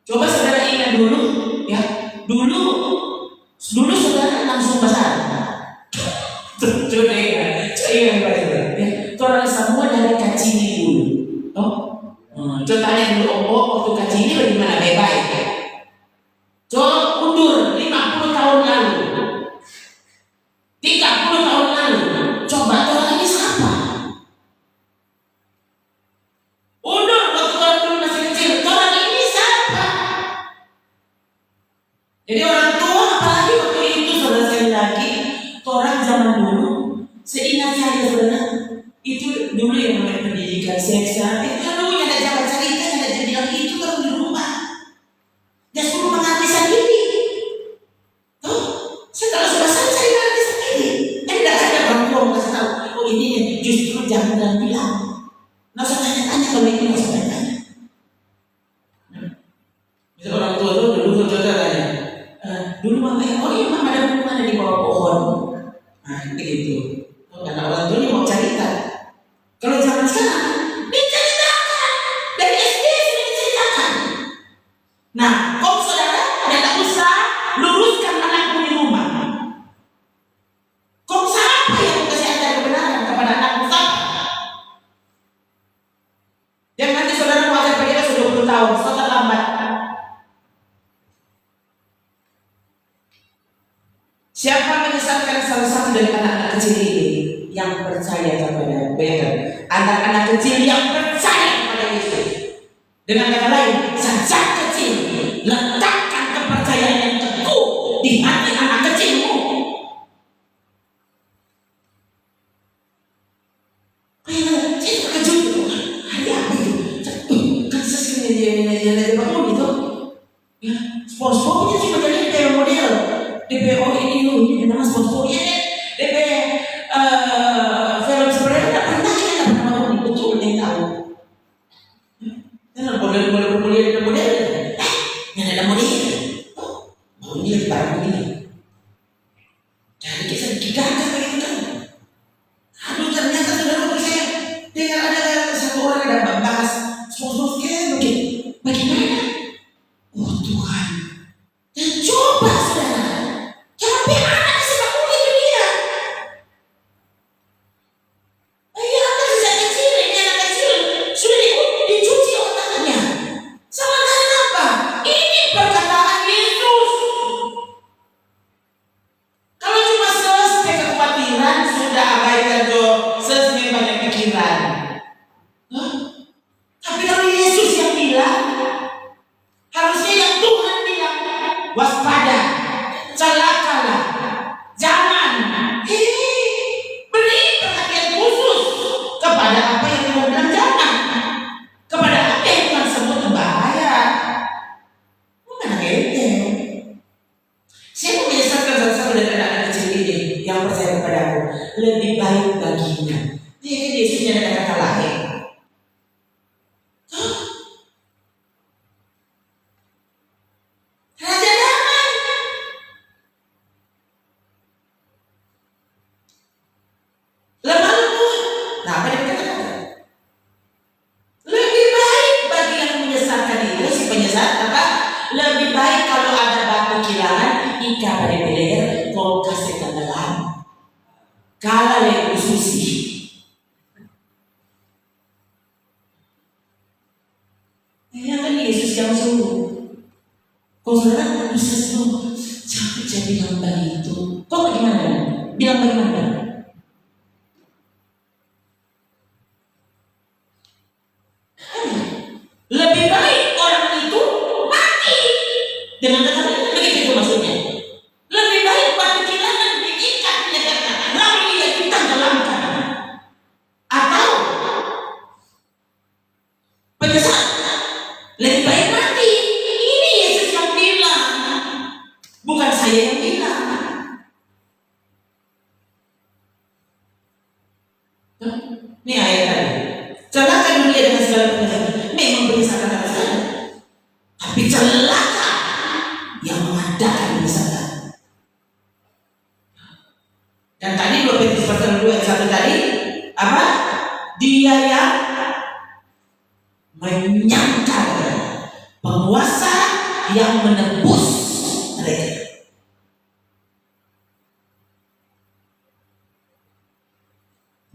Coba saudara ingat dulu, ya. Dulu saudara langsung besar. Coba ingat, ya. Orang semua dari kecil dulu. Contohnya dulu waktu kecil ini bagaimana baik ya. Coba mundur 50 tahun lalu, 30 tahun lalu. Coba orang ini siapa? Mundur waktu orang dulu masih kecil. Orang ini siapa? Jadi orang tua, apalagi waktu itu saudara sekali lagi, orang zaman dulu, seingat saya saudara, itu dulu yang namanya pendidikan seksual. Itu kan dulu ada zaman cerita, ada bilang itu kalau di rumah. Dia suruh mengerti sendiri. Setelah sudah selesai mengerti sendiri. Tidak ada orang tua kasih tahu. Oh ini justru jangan bilang. Nggak usah tanya-tanya kalau ini nggak usah tanya. Bisa orang tua tuh dulu coba tanya. Dulu mama iya mama ada hubungan di bawah pohon. Nah gitu. Karena orang tua ini mau cerita. Kalau zaman sekarang diceritakan dari SD sudah diceritakan. Nah, kok saudara tidak usah luruskan anakmu di rumah. Kok siapa yang kasih ajar kebenaran kepada anakmu siapa? Yang nanti saudara mau ajar dia sudah 20 tahun, sudah terlambat. Siapa menyesatkan salah satu dari anak-anak kecil ini yang percaya kepada anak-anak kecil yang percaya kepada Yesus? Dengan kata lain, sejak kecil letakkan kepercayaan yang teguh di hati anak kecilmu. Saya terkejut. Hari apa itu? Kan sesuai dia bangun itu. Ya, sponsor-sponsornya cuma jadi DP model. DPO ini nama sponsornya. DP film sebenarnya tidak pernah kita bangun betul yang tahu. Kan model yang ada model. Oh ini lagi barang begini. Jadi kita akan begitu kan. Aduh ternyata saudara saya dengar ada satu orang ada bahas sponsor begini. Bagaimana? Oh Tuhan. Dan coba saudara. Tapi anak sudah kulit dunia. Iya anak sejak kecil, ini anak kecil sudah dicuci otaknya. Sama dengan apa? Ini perkataan Yesus. lebih baik baginya. Dia kan Yesusnya ada kata lain. Raja damai. Lemah lembut. Nah, apa dia katakan? Lebih baik bagi yang menyesatkan itu, si penyesat apa? Lebih baik kalau ada batu kilangan, ika pada leher, kau kasih ke dalam. Kalau leher susi. Ya kan Yesus yang suruh. Kau saudara bisa suruh, jangan jadi hamba itu. Kau bagaimana? Bilang bagaimana? Lebih baik orang itu mati. Dengan kata lain, begitu itu maksudnya. Lebih baik batu kilangan diikat lalu ia ditenggelamkan. Atau penyesat, lebih baik mati. Ini Yesus yang bilang, bukan saya yang bilang. Ini ayat tadi. Celaka dunia dengan segala penyesatan. Memang penyesalan ada saja, tapi celaka yang mengadakan penyesalan. Dan tadi 2 Petrus pasal 2 ayat 1 tadi apa? Dia yang menyangkal penguasa yang menebus mereka.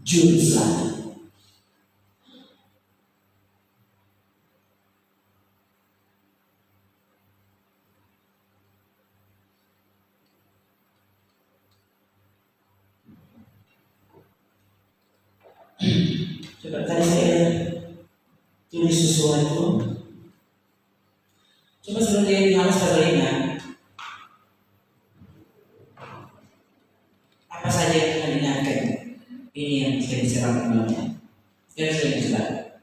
Juru selamat. Coba tadi saya tulis sesuatu. Coba suruh dia di Yohanes pasal 5. Apa saja yang kita dengarkan? Ini yang saya bicara kemarin. Saya sudah bicara.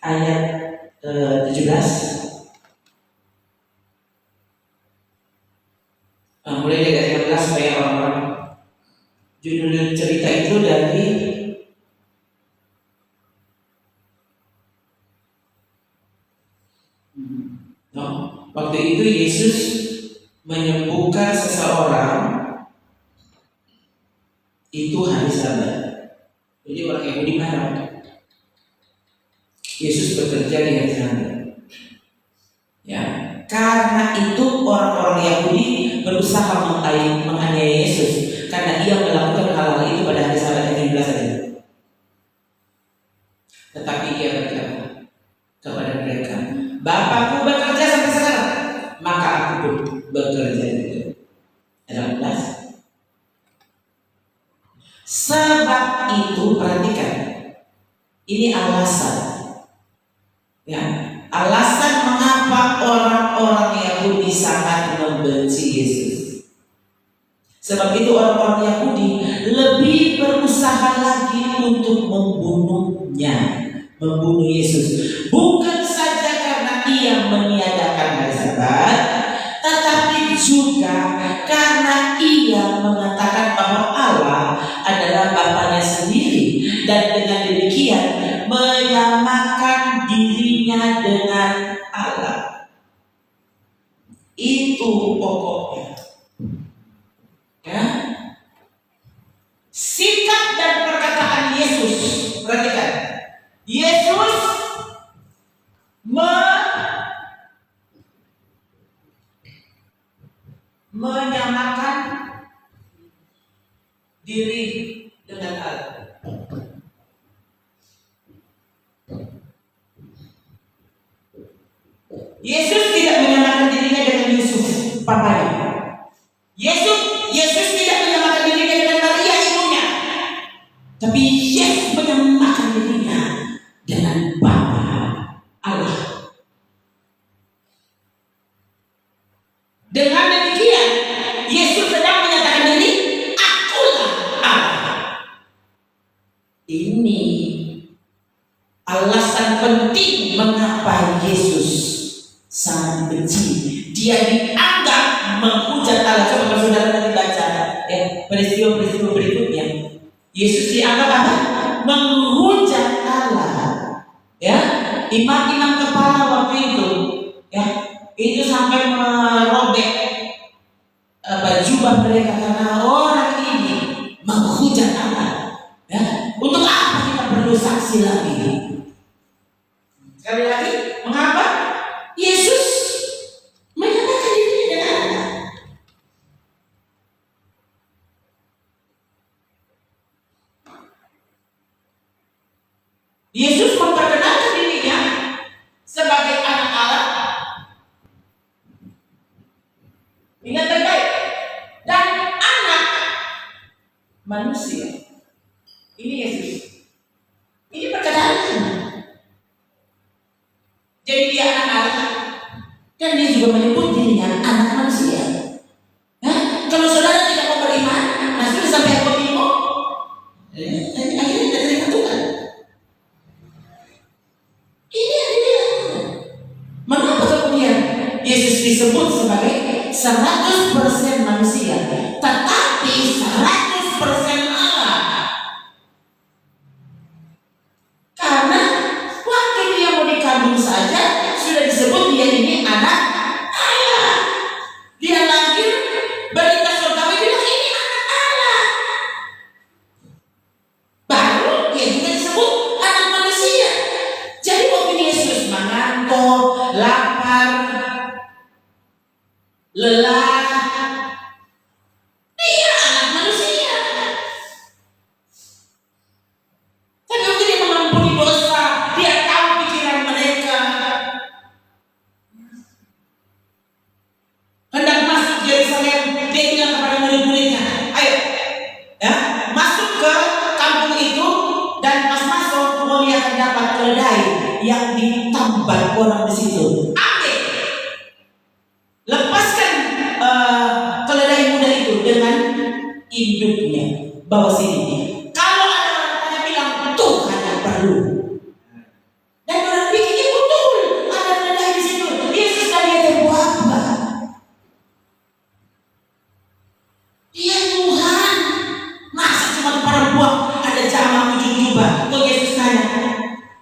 Ayat 17. Mulai dari ayat 16 supaya orang-orang judul cerita itu dari waktu itu Yesus menyembuhkan seseorang itu hari Sabat. Jadi orang Yahudi marah. Yesus bekerja di hari Sabat. Ya, karena itu orang-orang Yahudi berusaha menganiaya Yesus karena ia melakukan hal-hal itu pada hari Sabat yang 17 saja. Tetapi ia berkata kepada mereka, Bapakku bekerja sampai sekarang, maka aku pun bekerja juga. Ada 16. Sebab itu perhatikan, ini alasan, ya, alasan mengapa orang-orang Yahudi sangat membenci Yesus. Sebab itu orang-orang Yahudi lebih berusaha lagi untuk membunuhnya, membunuh Yesus. Bukan saja karena ia meniadakan hari Sabat, tetapi juga karena ia mengatakan bahwa Allah adalah Bapanya sendiri dan dengan demikian menyamakan dirinya dengan Allah. Itu pokoknya. Ya. Sikap dan perkataan Yesus, perhatikan. Yesus menyamakan diri dengan Allah. Yesus tidak menyamakan dirinya dengan Yusuf, papanya. Yesus tidak menyamakan dirinya dengan Maria, ibunya. Tapi Yesus menyamakan dirinya dengan Bapa Allah. Dengan demikian, Yesus sedang menyatakan diri, akulah Allah. Ini alasan penting mengapa Yesus sangat dibenci. Dia dianggap menghujat Allah. Coba kalau saudara nanti baca peristiwa-peristiwa berikutnya, Yesus dianggap apa? Menghujat Allah. Ya, imam-imam kepala waktu itu, ya, itu sampai merobek jubah mereka karena orang ini menghujat Allah. Ya, untuk apa kita perlu saksi lagi? Sekali lagi, mengapa? Yesus menyatakan dirinya dengan Allah. Yesus memperkenalkan dirinya sebagai anak Allah. Ingat baik-baik. Dan anak manusia. Ini Yesus. Ini perkataannya. Jadi dia anak Allah. Dan dia juga menyebut dirinya anak manusia. Nah, kalau saudara tidak mau beriman, nah sudah sampai aku bingung. Akhirnya tidak terima Tuhan. Ini yang dibilang. Mengapa kemudian Yesus disebut sebagai 100% manusia, tetapi 100% Allah? Karena waktu dia mau dikandung saja sudah disebut dia ini anak Allah. Dia lahir, berita surgawi bilang ini anak Allah. Baru dia juga disebut anak manusia. Jadi waktu Yesus mengantuk, lapar, lelah, dia anak manusia. Tapi waktu dia mengampuni dosa, dia tahu pikiran mereka. Hendak masuk Yerusalem, dia bilang kepada murid-muridnya, ayo, ya, masuk ke kampung itu, dan pas masuk kemudian akan dapat keledai yang ditambat orang di situ. Ambil, lepaskan keledai muda itu dengan induknya, bawa sini. Kalau ada orang tanya bilang Tuhan yang perlu, dan orang pikir betul ada keledai di situ. Yesus tadi ada buah apa? Dia Tuhan. Masa cuma perempuan ada jamaah ujung jubah? Kalau Yesus tanya,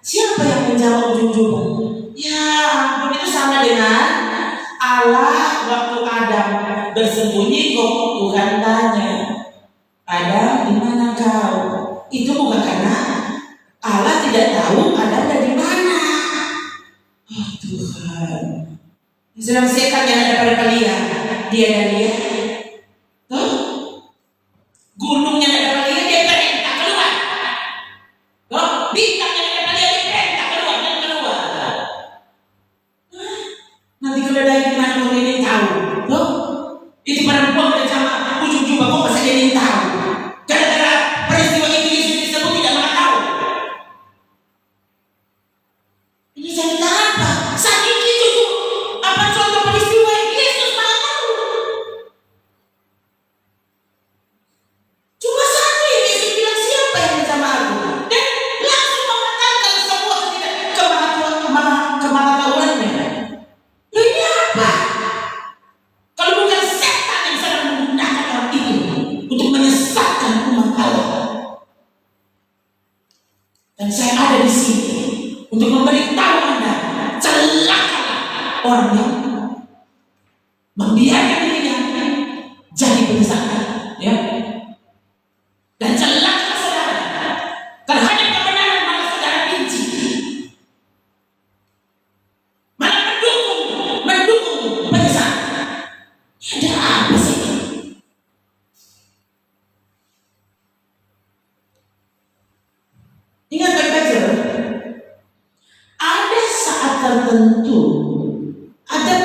siapa yang menjawab ujung jubah? Ya ampun, itu sama dengan Allah waktu Adam bersembunyi kok Tuhan tanya, Adam di mana kau? Itu bukan karena Allah tidak tahu Adam ada di mana. Oh Tuhan, sedang setan yang ada pada kalian, dia dan dia. Tuh, gunungnya ada pada kalian, dia perintah keluar. Tuh, bintangnya ada pada dia, dia perintah keluar dan keluar. Nanti keledai di mana kau ingin tahu? Tuh, itu perempuan ada jamaah ujung jubah, kok masih ingin tahu? Gara-gara peristiwa itu Yesus disebut tidak mau tahu. Ini cerita apa? Saat ini itu apa contoh peristiwa yang Yesus mau tahu? Cuma satu yang Yesus bilang, siapa yang bersama aku? Dan langsung mengatakan semua kematahuannya. Loh, ini apa? Kalau bukan setan yang sedang menggunakan orang itu untuk menyesatkan umat Allah. Dan saya ada di sini untuk memberitahu Anda, celakalah orang yang membiarkan dirinya jadi penyesatan, ya. Dan celakalah saudara terhadap kebenaran malah saudara benci, malah mendukung penyesatan. Ada apa sih? Ingat baik-baik, ada saat tertentu, ada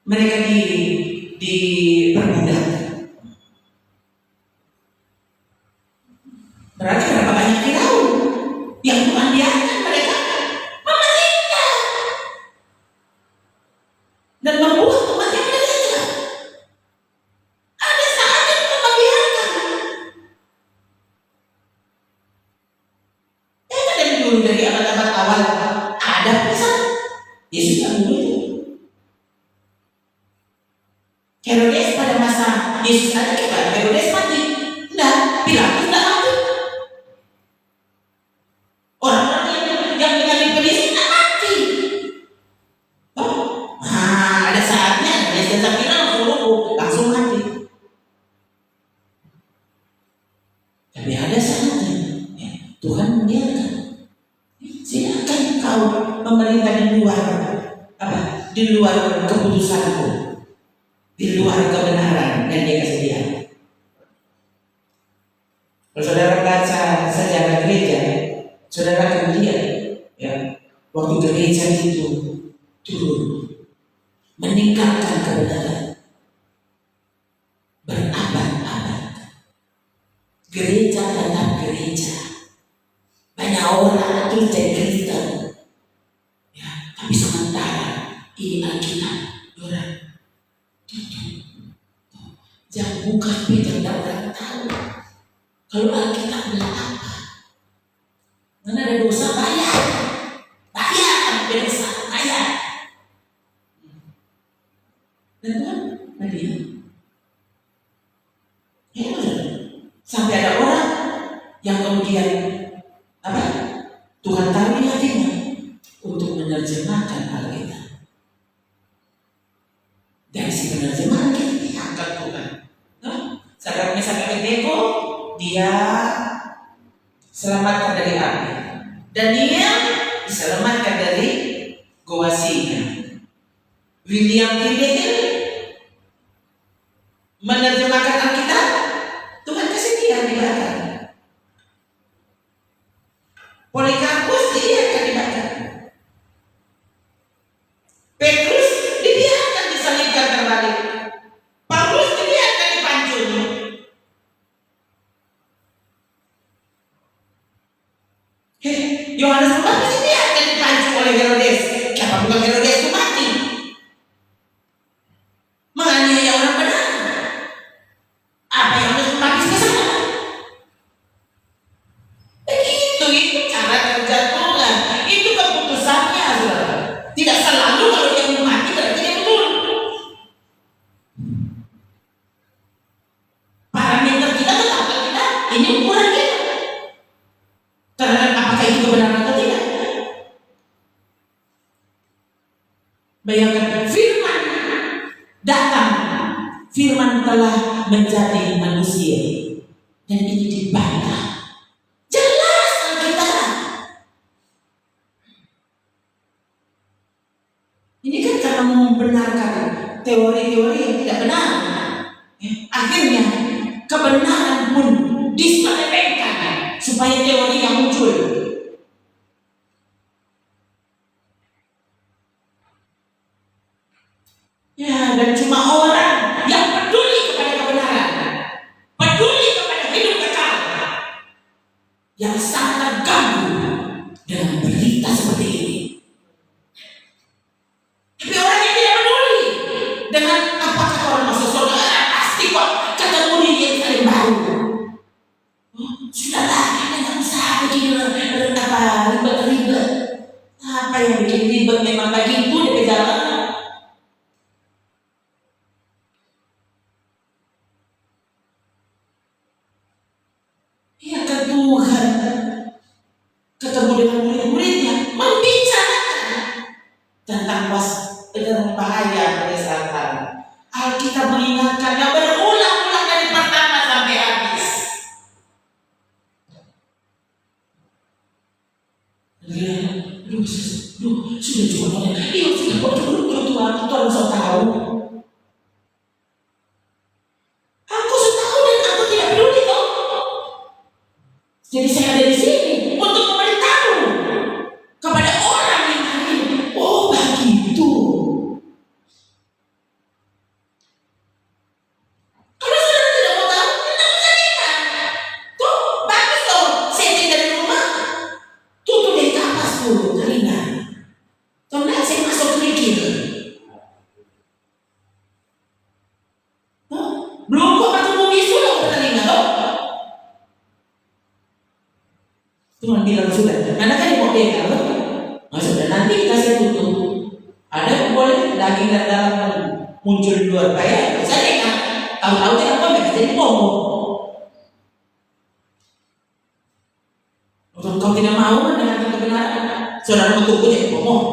mereka diperbudak. Berarti berapa banyak Firaun yang Tuhan biarkan mereka memerintah dan membuat umatnya mereka. Ada saatnya Tuhan membiarkan. Dari dulu, dari abad-abad awal ada pesan Yesus yang dulu itu. Herodes pada masa Yesus ada kita, Herodes mati. Enggak, Pilatus enggak mati. Orang-orang yang menjadi polisi enggak mati. Oh, nah, ada saatnya Yesus bilang suruh langsung mati. Tapi ada saatnya ya, Tuhan membiarkan. Silakan kau memerintah di luar di luar keputusanku, di luar kebenaran yang dia kasih dia. Kalau saudara baca sejarah gereja, saudara akan lihat ya, waktu gereja itu turun meninggalkan kebenaran berabad-abad, gereja tetap gereja. Banyak orang itu jadi Kristen ya, tapi sementara ini Alkitab orang tutup. Jangan buka Peter, tidak orang tahu kalau Alkitab bilang apa. Mana ada dosa bayar ada dosa bayar. Dan Tuhan Nadia ya, sampai ada orang yang kemudian Tuhan tahu di hatinya untuk menerjemahkan Alkitab. Dari si penerjemahan kita diangkat Tuhan. Saudara misalkan Deko, dia selamatkan dari api, dan dia diselamatkan dari goa singa. William Tyndale menerjemahkan Alkitab, Tuhan kasih dia dibakar. Polikarpus dia akan dibakar. Petrus dibiarkan disalibkan terbalik. Paulus dibiarkan dipancung. Yohanes Pembaptis dibiarkan dipancung oleh Herodes. Siapa bukan Herodes itu mati. Menganiaya orang benar. Apa yang Yohanes Pembaptis kesana? Itu cara kerja Tuhan. Itu keputusannya, saudara. Tidak selalu kalau dia mau mati berarti dia betul. Parameter kita tetap kita ini ukuran kita terhadap apakah itu kebenaran atau tidak. Bayangkan firman datang, firman telah menjadi manusia dan ini dibantah. Jelas Alkitab. Ini kan karena membenarkan teori-teori yang tidak benar. Akhirnya kebenaran pun diselewengkan supaya teori yang muncul. Ya, dan cuma orang yang peduli kepada kebenaran, peduli kepada hidup kekal, yang sangat terganggu dengan berita seperti ini. Tapi orang yang tidak peduli dengan apakah orang masuk surga, pasti kok ketemu di Yerusalem baru. Sudahlah, tidak usah begini ribet-ribet. Apa yang bikin ribet memang begitu di perjalanan. Ya kan Tuhan ketemu dengan murid-muridnya membicarakan tentang bahaya kesehatan. Alkitab mengingatkannya berulang-ulang dari pertama sampai habis. Sudah cukup. Iya, sudah cukup. Tuhan bisa tahu. Aku tahu dan aku tidak peduli kok. Jadi saya ada di sini untuk memberitahu kepada orang yang lain. Oh begitu. Cuma bilang sudah, karena kan mau pegang, nah sudah nanti kasih tutup. Ada boleh daging dan dalam muncul di luar kayak saya kan, tahu-tahu tidak apa jadi bohong. Untuk kau tidak mau mendengarkan kebenaran, saudara menunggu jadi bohong.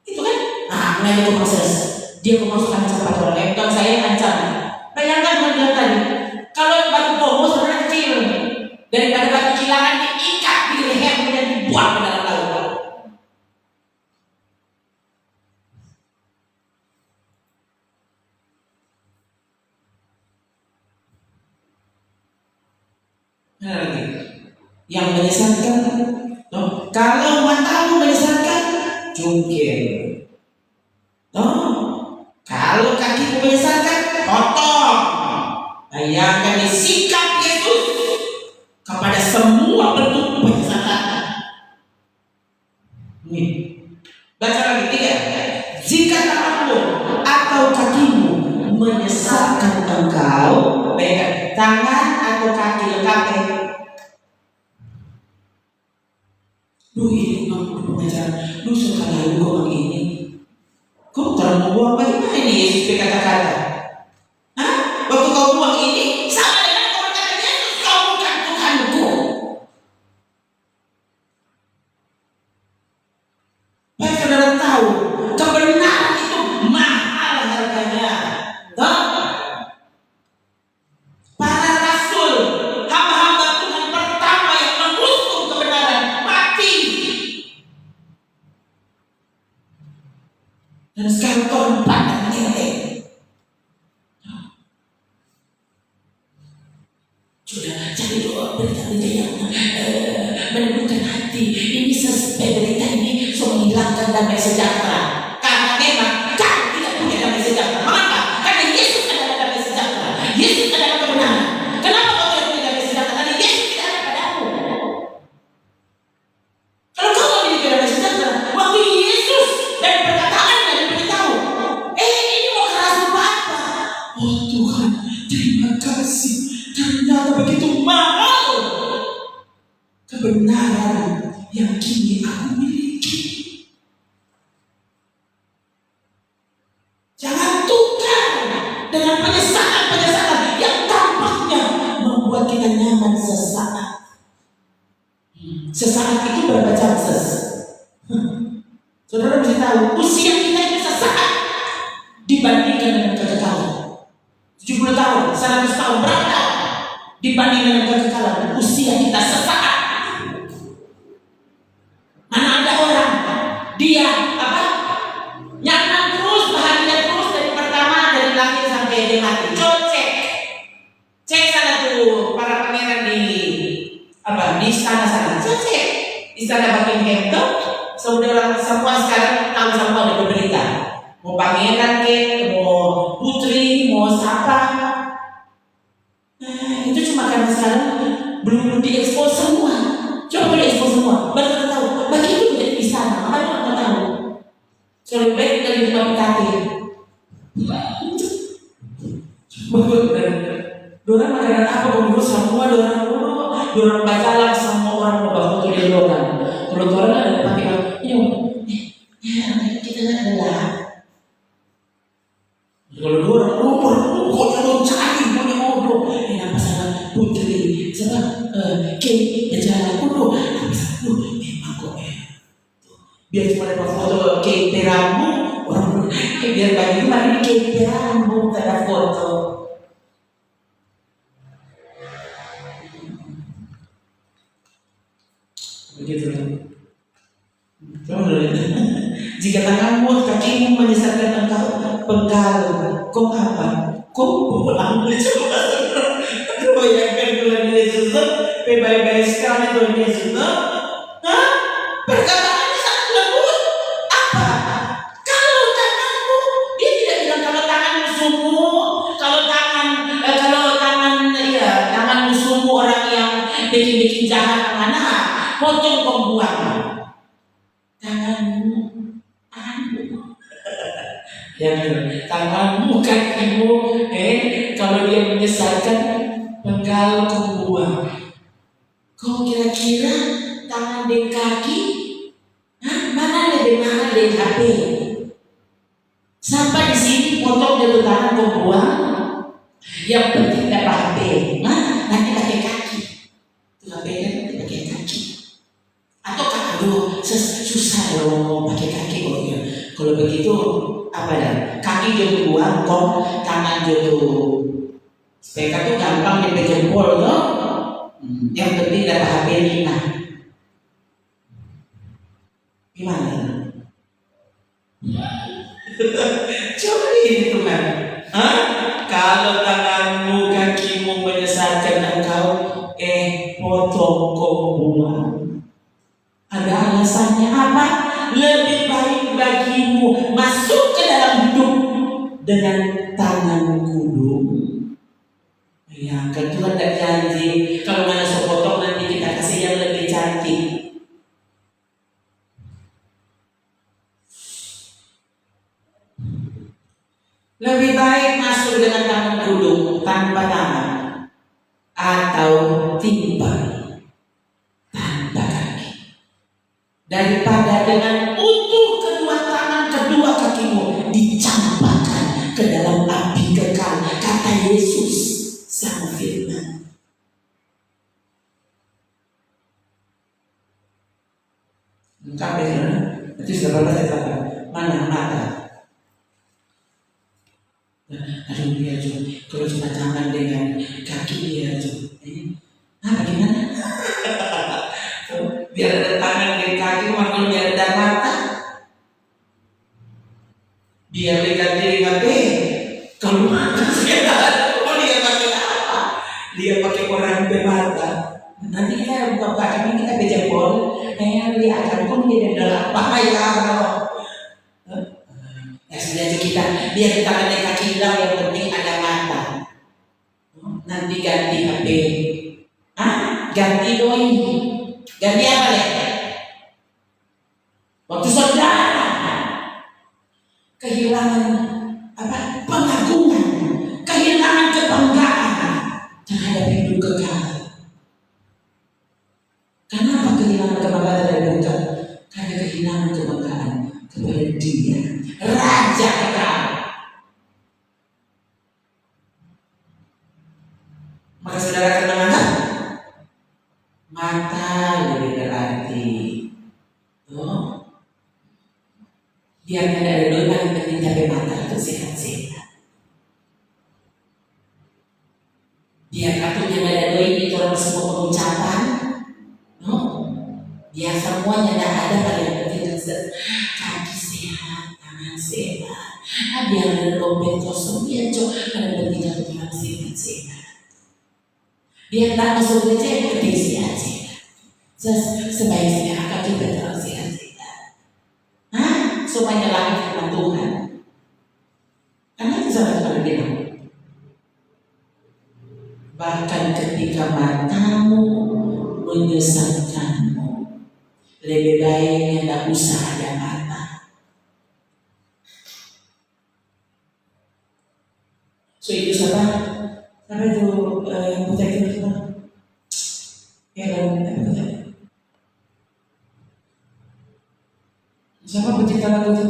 Itu kan, nah mulai itu proses. Dia memasukkan cepat orang, bukan saya yang ancam. Bayangkan dengan tadi, kalau batu bohong saudara kecil, daripada batu kilangan diikat di leher dan dibuang ke dalam laut. Nah, lagi yang menyesatkan, no? Kalau matamu menyesatkan, jungkir. No? Kalau kakimu menyesatkan, potong. Bayangkan sikap Yesus kepada semua bentuk penyesatan. Nih, baca lagi 3. Jika tanganmu atau kakimu menyesatkan engkau, baik tangan atau kaki lengkapnya. Lu ini mampu pengajaran, lu sekarang lu ngomong ini. Kau terlalu buang bagaimana ini Yesus berkata-kata? Hah? Waktu kau buang ini sama dengan kau berkata Yesus, kau bukan Tuhanku. Baik saudara tahu, kebenaran itu mahal harganya. Nah, para rasul, hamba-hamba Tuhan pertama yang mengusung kebenaran mati. Dan sekarang korban dan nilai. Sudah jadi doa berita-berita yang meneguhkan hati. Ini berita ini sudah menghilangkan damai sejahtera. Karena memang kamu tidak punya damai sejahtera. Mengapa? Karena Yesus adalah damai sejahtera. Yesus adalah kebenaran. Kenapa kau tidak punya damai sejahtera? Karena Yesus tidak ada padamu. Kalau kau memiliki damai sejahtera, waktu Yesus dan perkataannya diberitahu, ini mau keras apa? Oh Tuhan, terima kasih. Ternyata begitu mahal kebenaran yang kini aku miliki. Jangan tukar dengan penyesalan yang tampaknya membuat kita nyaman sesaat. Sesaat itu berapa jam Saudara mesti tahu usia kita itu sesaat dibandingkan dengan kekekalan. 70 tahun, 100 tahun, berapa tahun dibandingkan dengan kekekalan? Usia kita sesaat. Mana ada orang dia nyaman terus, bahagia terus dari pertama dari lahir sampai dia mati. Coba cek sana tuh para pangeran di di istana sana. Coba cek istana Buckingham tuh, saudara semua sekarang tahu semua ada berita. Mau pangeran mau putri, mau siapa. Itu cuma karena sekarang belum diekspos semua. Coba diekspos semua, baru kita tahu. Begitu tidak di sana, apa yang kita tahu? Soalnya baik dari tempat kaki. Dorang makanan apa? Bumbu semua dorang bacalah semua orang bawa foto di dorang. Kalau dorang ada pakai kita adalah. Kalau dorang kok jangan cari punya ngobrol. Ini apa salah putri? Sebab berjalan kudu. Memang kok biar cuma dapat foto kayak peramu orang biar bagi kemarin ini kayak peramu tak ada foto. Begitu kan? Jika tanganmu atau kakimu menyesatkan engkau, penggal, kau apa? Kau pulang coba. Bayangkan Tuhan Yesus, baik-baik sekali Tuhan Yesus. Perkataannya sangat lembut. Apa? Kalau tanganmu, dia tidak bilang kalau tangan musuhmu, kalau tangan musuhmu orang yang bikin jahat mana, potong pembuang. Tanganmu, tanganmu kakimu, kalau dia menyesatkan, penggal pembuang. Kau kira-kira tangan dan kaki, mana lebih mahal dari HP? Sampai di sini potong jatuh tangan kau buang. Yang penting dapat HP. Nanti pakai kaki. Itu HP kan pakai kaki. Atau kalau susah loh pakai kaki kok ya. Kalau begitu apa ya? Kaki jatuh buang, kok tangan jatuh. Sepeda tuh gampang dipegang jempol loh. Yang penting dapat HP 5. Gimana? Coba ini teman. Kalau tanganmu, kakimu menyesatkan engkau, potong kau buang. Ada alasannya apa? Lebih baik bagimu masuk ke dalam hidup dengan tangan kudung. Ya, kan Tuhan tidak janji kalau mana sepotong nanti kita kasih yang lebih cantik. Lebih baik masuk dengan tangan kudung tanpa tangan atau timpang tanpa kaki daripada dengan utuh kedua tangan kedua kakimu dicampakkan ke dalam api kekal, kata Yesus sang firman. Lengkap ya, nanti sudah berapa saya katakan mana mata. Aduh dia tuh, kalau cuma tangan dengan kaki dia tuh, bagaimana? Biar ada tangan dan kaki, makanya biar ada mata. Biar diganti dengan kalau mata sekarang, dia pakai apa? Dia pakai orang bermata. Nanti kita buka kaki kita bejebol, lihat aku menjadi dalam bahaya kalau. Sebenarnya kita biar kita ada kaki hilang, yang penting ada mata. Nanti ganti HP, ganti doi, ganti apa ya? Waktu saudara kehilangan pengagungan, kehilangan kebanggaan terhadap hidup kekal. Kenapa kehilangan kebanggaan terhadap hidup kekal? Karena kehilangan kebanggaan kepada Dia, Raja kekal. Maka saudara akan mengangkat mata lebih berarti. Biar tidak ada doi, yang penting capai mata itu sehat-sehat. Biar katanya tidak ada doi itu orang semua pengucapan. Biar semuanya tidak ada, pada yang penting kaki sehat, tangan sehat. Biar ada dompet kosong, biar ada penting Tuhan sehat-sehat. Biar tak masuk gereja, penting sehat-sehat. Sebaik-baiknya akan juga terang sehat-sehat. Semuanya lagi firman Tuhan. Karena itu sahabat Tuhan bilang, bahkan ketika matamu menyesatkanmu, lebih baik tidak usah ada mata. So itu siapa itu yang putih itu siapa? Siapa pencipta lagu itu?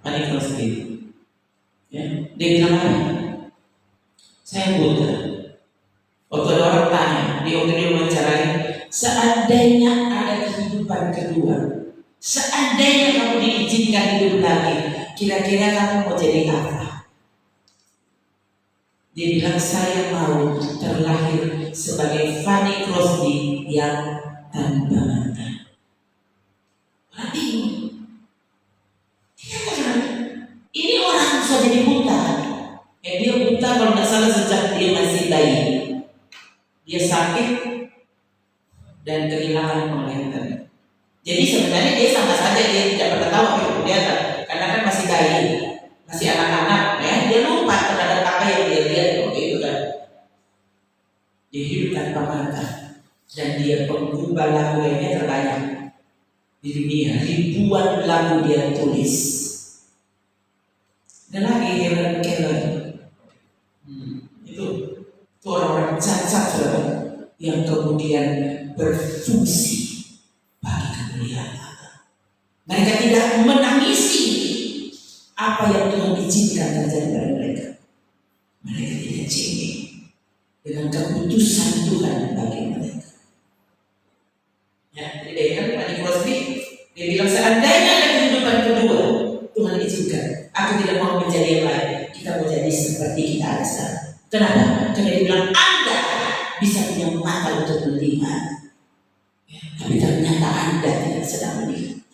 Fanny Crosby. Ya, dia bilang apa? Saya buta. Waktu ada orang tanya, dia wawancarai, seandainya ada kehidupan kedua, seandainya kamu diizinkan hidup lagi, kira-kira kamu mau jadi apa? Dia bilang, saya mau terlahir sebagai Fanny Crosby yang tanpa mata. Berarti ini orang sudah jadi buta. Dia buta kalau tidak salah sejak dia masih bayi. Dia sakit dan kehilangan penglihatan. Jadi sebenarnya dia sama saja, dia tidak pernah tahu apa itu dia, karena kan masih bayi, masih anak-anak, ya. Dia lupa terhadap apa yang dia lihat itu kan. Dia hidup tanpa mata dan dia penggubah lagu lainnya terbanyak di dunia. Ribuan lagu dia tulis. Dan lagi yang kemudian berfungsi bagi kemuliaan Allah. Mereka tidak menangisi apa yang Tuhan izinkan terjadi pada mereka. Mereka tidak cengeng dengan keputusan Tuhan bagi mereka. Ya, jadi kan Pak Nikolas dia bilang seandainya ada kehidupan kedua, Tuhan izinkan. Aku tidak mau menjadi yang lain. Kita mau jadi seperti kita ada sekarang. Kenapa? Karena dia bilang Anda bisa punya mata untuk melihat, ya, tapi ternyata Anda tidak sedang melihat.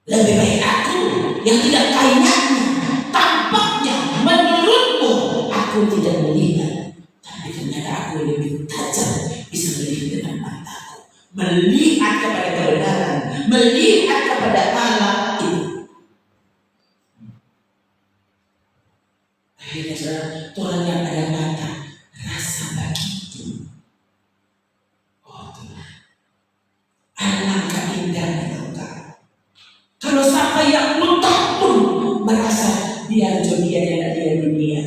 Lebih baik aku yang tidak kaya tampaknya menurutmu aku tidak melihat, tapi ternyata aku lebih tajam bisa melihat dengan mataku, melihat kepada kebenaran, melihat kepada Allah itu. Akhirnya saudara, Tuhan yang ada mata rasa begitu. Oh Tuhan, alangkah indahnya Engkau. Kalau sampai yang buta pun merasa biar dia dan dia dunia,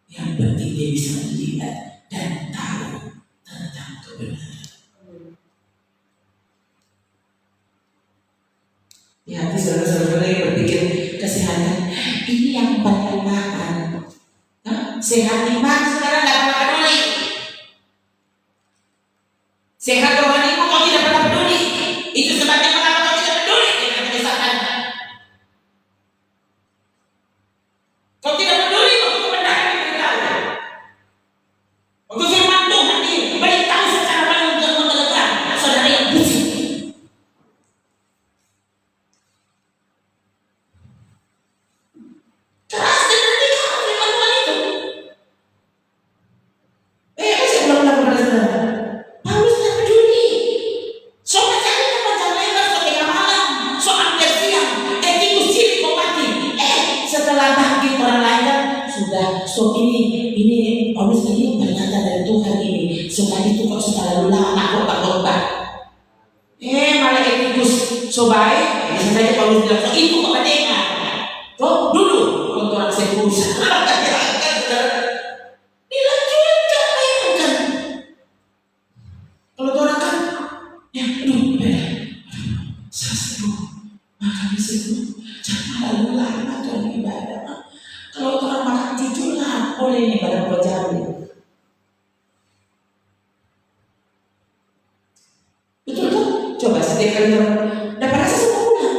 yang penting dia bisa melihat dan tahu tentang kebenaran. Di hati saudara-saudara yang berpikir kesehatan, ini yang paling mahal. Sehat iman saudara tidak pernah peduli. Sehat rohanimu kau tidak pernah peduli. Itu sebabnya mengapa kau tidak peduli dengan kesehatan. Kau tidak peduli waktu kebenaran diberitahu. Waktu firman Tuhan diberitahu secara paling menggelegar, saudara yang pusing. Keras dan radikal firman Tuhan itu. Saya ulang-ulang kepada saudara. Paulus tidak peduli. Soal cari panjang lebar, soal tengah malam, soal hampir siang, tikus cilik mau mati. Setelah bangkit orang lain kan sudah. So ini Paulus ini ternyata dari Tuhan ini. Suka itu kok suka lalu lama kok tak lomba. Malah tikus so baik. Bisa saja Paulus bilang so itu kok dengar. Kok dulu untuk orang sekus. Dilanjutkan bayangkan. Kalau orang kan, ya aduh beda. Saya seru, makan seru. Jangan lalu lama Tuhan ibadah. Kalau orang makan jujur lah, boleh nih pada pejabat. Betul tuh? Coba setiap kali orang dapat rasa sempurna.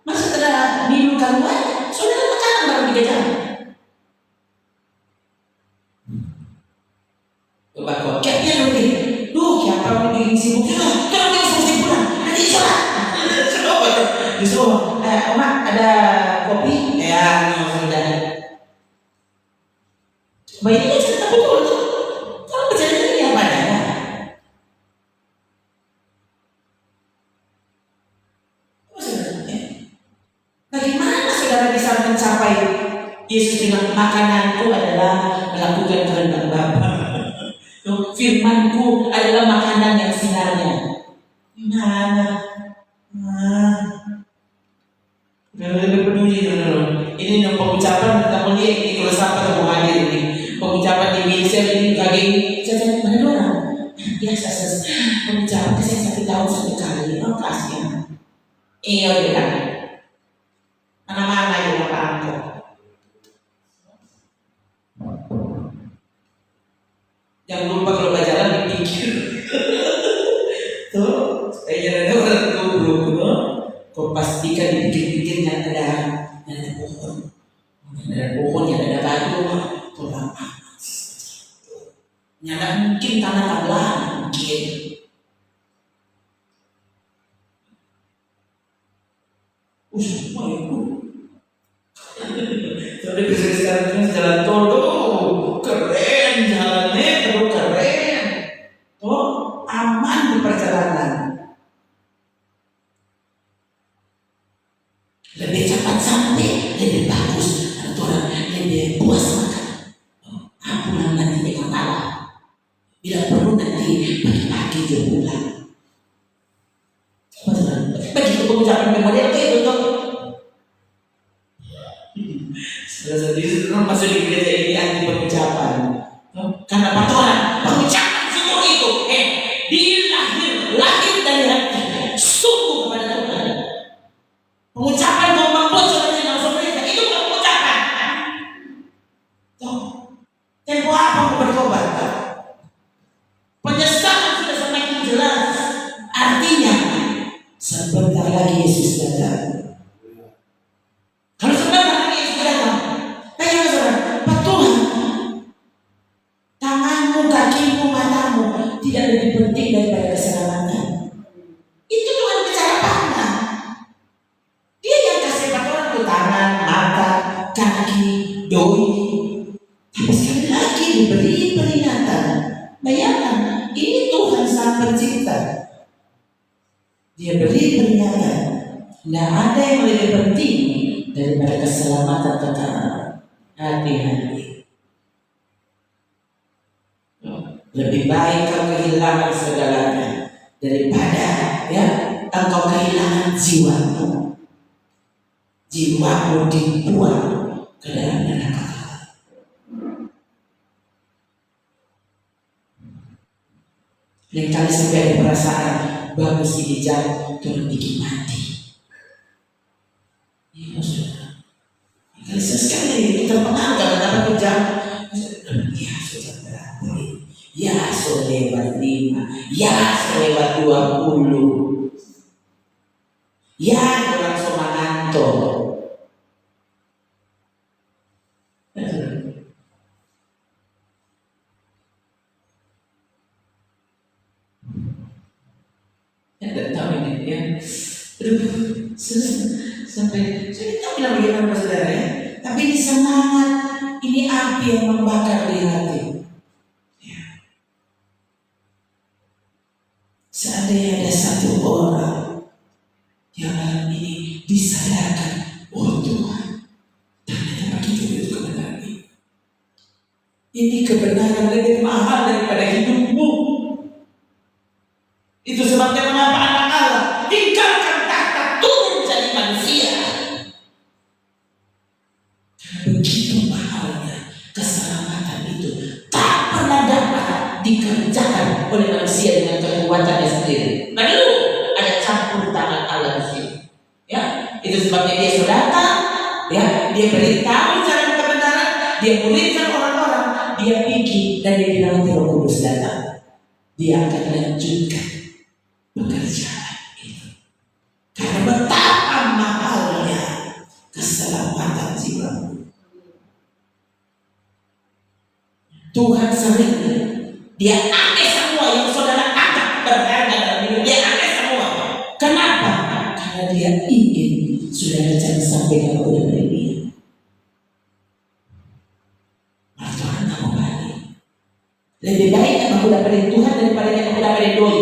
Masa setelah minum karuan, saudara makan baru 3 jam. Coba kok, kayaknya nanti, siapa yang bikin sibuk juga? Jangan bikin sibuk pulang, nanti sholat. Justru, Oma ada kopi? Ya, sudah. Mbak ini kan cerita betul. Kalau bercerita ini apa adanya? Bagaimana saudara bisa mencapai Yesus bilang makananku adalah melakukan kehendak Bapa. Firmanku adalah makanan yang sinarnya. Gimana? Lebih peduli teman-teman. Ini pengucapan kita melihat ini kalau siapa yang mau hadir ini. Pengucapan di Indonesia ini kaging saya mana orang? Biasa pengucapan saya 1 tahun 1 kali. Kasihan. Iya udah. Mana-mana yang apa-apa. Jangan lupa kalau belajar dipikir. Tuh, kayaknya ada orang goblok. Kau pastikan dipikir-pikirnya ada pohon. Ada pohon yang ada batu. Tolak nyala mungkin tanah tablah mungkin. Semua itu. Jadi bisa sekarang jalan tol keren jalannya terus keren. Tuh aman di perjalanan. Lebih cepat sampai, lebih bagus, atau lebih puas makan. Pulang nanti dengan Allah. Bila perlu nanti pagi-pagi dia pulang. Begitu pengucapan model itu tuh. Jadi masuk di gereja ini anti pengucapan. Karena patoran pengucapan lahir dari hati, sungguh kepada Tuhan. Pengucapan ngomong bocor yang langsung mereka itu bukan pengucapan. Tuh, tempo apa mau bertobat? Penyesalan sudah semakin jelas. Artinya sebentar lagi Yesus datang. Kalau sebentar lagi Yesus datang, tanya saudara, Pak Tuhan, tanganmu, kakimu, matamu tidak lebih penting daripada keselamatan. Itu Tuhan bicara apa? Dia yang kasih pada orang itu tangan, mata, kaki, doi. Tapi sekali lagi diberi peringatan. Bayangkan, ini Tuhan Sang Pencipta. Dia beri peringatan. Tidak ada yang lebih penting daripada keselamatan kekal. Hati-hati. Lebih baik kau kehilangan segalanya daripada engkau kehilangan jiwamu. Jiwamu dibuang ke dalam neraka. Lain kali sampai ada perasaan bagus ini jauh turun bikin mati. Ya sudah. Kali sekali terpengaruh karena dapat kerja. Ya sudah berarti. Ya sudah lewat 5. Ya sudah lewat 20. Ya orang somanganto. Tidak tahu ini ya. Aduh, sampai saya tidak tahu bilang bagaimana saudara ya. Tapi ini semangat, ini api yang membakar di hati. Ya. Seandainya ada satu orang yang malam ini disadarkan, oh Tuhan, ternyata begitu kebenaran ini. Ini kebenaran lebih mahal daripada hidupmu. Itu sebabnya mengapa anak Allah tinggalkan tahta turun jadi manusia. Karena begitu mahalnya keselamatan itu tak pernah dapat dikerjakan oleh manusia dengan kekuatannya sendiri. Nah dulu ada campur tangan Allah di sini. Ya, itu sebabnya dia sudah datang. Ya, dia beritahu jalan kebenaran, dia muridkan orang-orang, dia pergi dan dia bilang Roh Kudus datang. Dia akan lanjutkan pekerjaan itu. Karena betapa mahalnya keselamatan jiwamu. Tuhan sering dia ambil semua yang saudara anggap berharga dalam hidup, dia ambil semua. Kenapa? Karena dia ingin saudara jangan sampai kepada dia. Tuhan kamu balik. Lebih baik kamu dapetin Tuhan daripada kamu dapetin doi.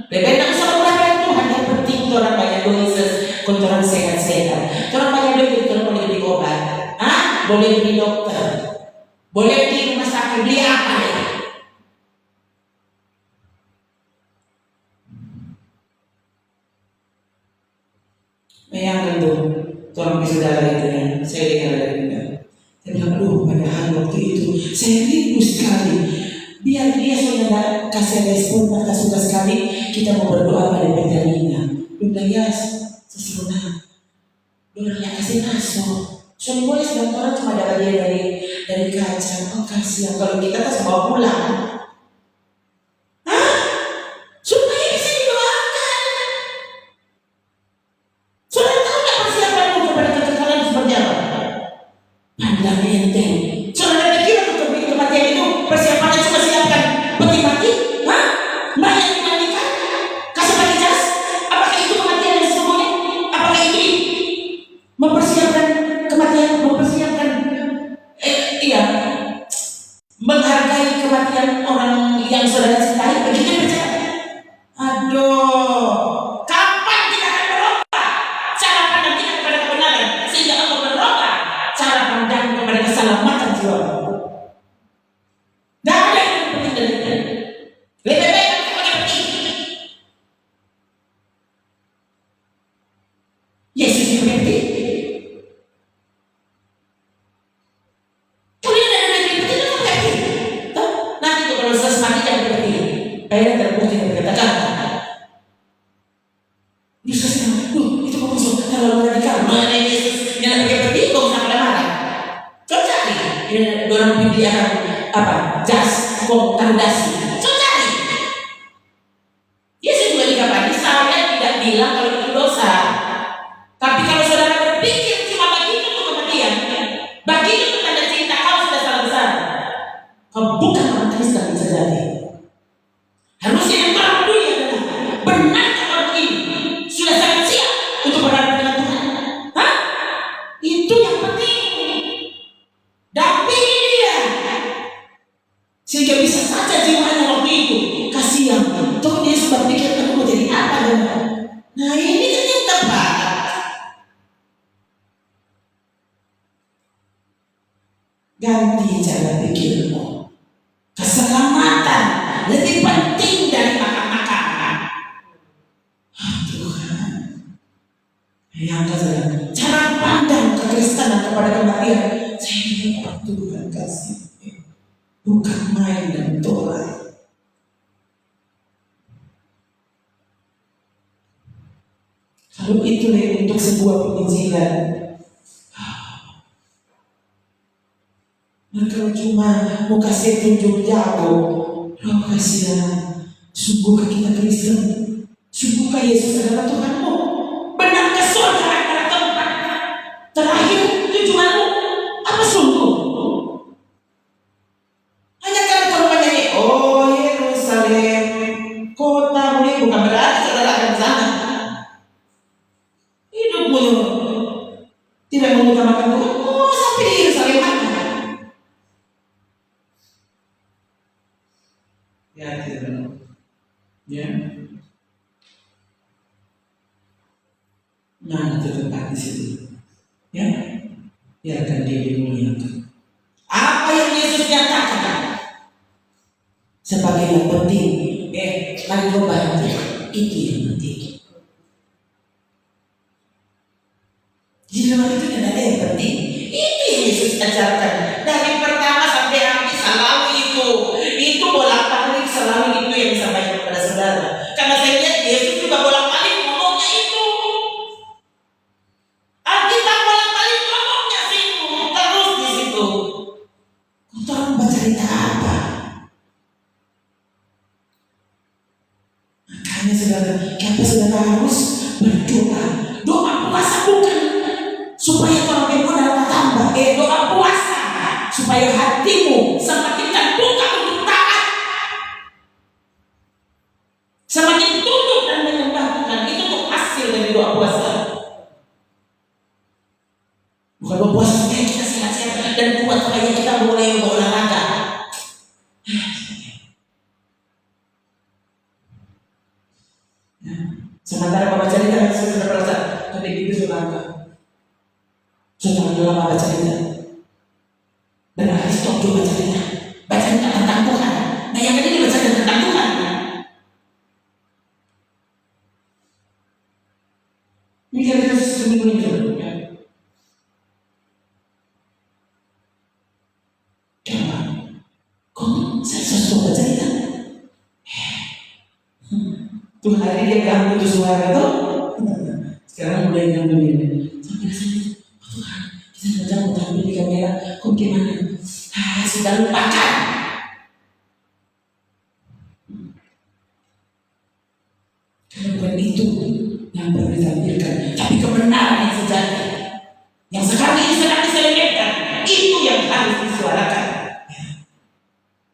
Lebih tak usah mengurangkan Tuhan. Yang penting orang banyak duit, orang sehat-sehat. Orang banyak duit, orang boleh beli obat, boleh beli dokter, boleh beli rumah sakit, beli apa ya? Bayangkan tuh, orang saudara itu yang saya dengar dari dia. Saya bilang, aduh, padahal waktu itu saya rindu sekali. Biar dia sudah kasih respon, maka suka sekali kita mau berdoa pada Betania. Udah ya, sesudah. Udah ya kasih masuk. Soalnya boleh sedang orang cuma dapat dia dari kaca. Oh kasihan kalau kita kan bawa pulang. Hah? Supaya bisa didoakan. Sudah tahu nggak persiapanmu kepada kekekalan seperti apa? Pandang enteng. Saudara kira untuk kematian itu persiapannya cuma siapkan peti mati? Hah? Mayat dimandikan? Kasih pakai jas? Apakah itu kematian yang sesungguhnya? Apakah itu mempersiapkan kematian? Mempersiapkan menghargai kematian orang yang saudara cintai? Begitu percaya? Aduh, kapan kita akan berubah cara pandang kita kepada kebenaran sehingga Allah berubah cara pandang kepada keselamatan jiwa? Tidak ada yang lebih penting dari itu. Lebih baik kita pakai peti. Yesus itu peti. Kalian ada lebih penting atau pakai peti? Akhirnya terbukti dan berkata, Yesus itu kok masuk terlalu radikal. Mengenai Yesus yang pakai peti kok bisa marah. Coba cari, orang Biblia apa? Jas, kontandasi. Coba cari. Yesus juga dikatakan, saya tidak bilang kalau itu dosa. Tapi kalau saudara berpikir cuma bagi itu kematian, bagi itu tanda cinta, kau sudah salah besar. Kau bukan orang Kristen sejati. Harusnya yang paling peduli adalah benar orang ini sudah sangat siap untuk berhadapan dengan Tuhan. Hah? Itu yang penting. Dampingi dia, sehingga bisa saja jiwanya waktu itu kasihan. Tuh dia sudah pikir aku mau jadi apa dan nah ini kan yang tepat. Ganti cara pikirmu. Keselamatan lebih penting dari makan-makan. Tuhan, yang cara pandang kekristenan kepada kematian, saya lihat Tuhan kasih, bukan main dan tolak. Kalau itu untuk sebuah penginjilan, kalau cuma mau kasih tunjuk jauh, kasihan. Sungguhkah kita Kristen? Sungguhkah Yesus adalah Tuhanmu? Benarkah surga adalah tempat terakhir tujuanmu? Apa sungguh? Hanya karena kamu menyanyi, oh Yerusalem, kotamu ini, bukan berarti saudara akan ke sana. Hidupmu tidak mengutamakan Tuhan. Oh, sampai di Yerusalem mana? Ya, tidak. Ya. Mana tempat di situ? Ya, biarkan dia dimuliakan. Apa yang Yesus nyatakan sebagai yang penting, mari coba itu yang penting. Di dalam itu tidak ada yang penting. Itu yang Yesus ajarkan dari pertama sampai habis, selalu itu. Itu bolak-balik selalu itu yang disampaikan kepada saudara. Karena saya lihat Yesus juga bolak-balik ngomongnya itu. Alkitab bolak-balik ngomongnya situ, terus di situ. Untuk orang bercerita apa? Makanya saudara, kita saudara harus berdoa. Doa puasa bukan supaya orang yang tambah. Doa puasa supaya hatimu semakin terbuka untuk taat, semakin tunduk dan menyembah Tuhan. Itu tuh hasil dari doa puasa. Bukan doa puasa supaya kita sehat-sehat dan kuat supaya kita boleh berolahraga. Sementara baca cerita sudah merasa tapi itu sudah sudah lama baca cerita. Berarti stop dulu baca cerita. Baca tentang Tuhan. Nah yang ini baca tentang Tuhan. Ini kira-kira seminggu ini dulu. Coba, kok saya sesuatu baca cerita? Tuh hari dia ganggu tuh suara tuh. Sekarang mulai ganggu ini. Sampai rasanya, Tuhan, kita baca mau tampil di kamera, kok gimana? Sudah lupakan. Karena bukan itu yang perlu ditampilkan, tapi kebenaran yang sejati, yang sekarang ini sedang diselewengkan, itu yang harus disuarakan.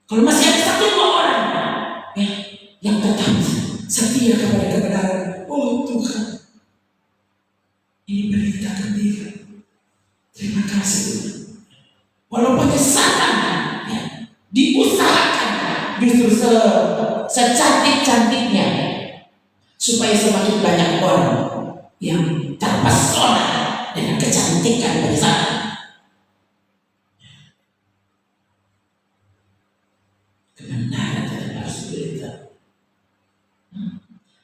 Kalau masih ada satu dua orang yang tetap setia kepada kebenaran, oh Tuhan, ini berita gembira. Terima kasih Tuhan. Walaupun kesalahan diusahakan justru secantik-cantiknya supaya semakin banyak orang yang terpesona dengan kecantikan dari sana. Kebenaran harus berita.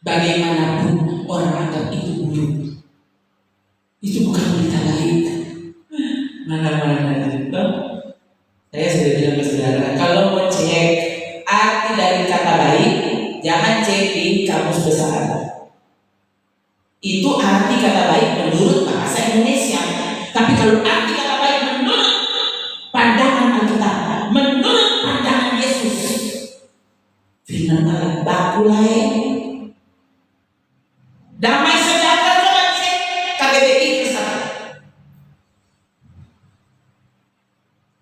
Bagaimanapun orang anggap itu buruk, itu bukan berita baik. Mana-mana itu. Saya sudah bilang ke saudara, kalau mau cek arti dari kata baik, jangan cek di kamus besar. Itu arti kata baik menurut bahasa Indonesia. Tapi kalau arti kata baik menurut pandangan Alkitab, menurut pandangan Yesus, firman Allah baku lain, damai sejahtera, coba cek KBBI bersama.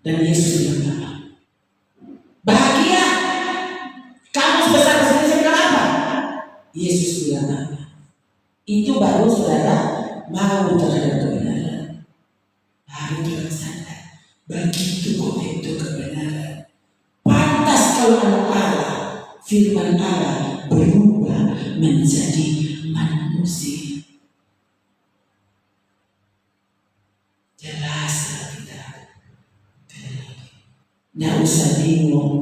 Dan Yesus bilang apa? Bahagia. Kamus besar bahasa Indonesia bilang apa? Yesus bilang apa? Itu baru saudara mau terhadap kebenaran, baru kita sadar begitu kok itu kebenaran. Pantas kalau anak Allah, firman Allah berubah menjadi manusia. Jelas kita, tidak usah bingung.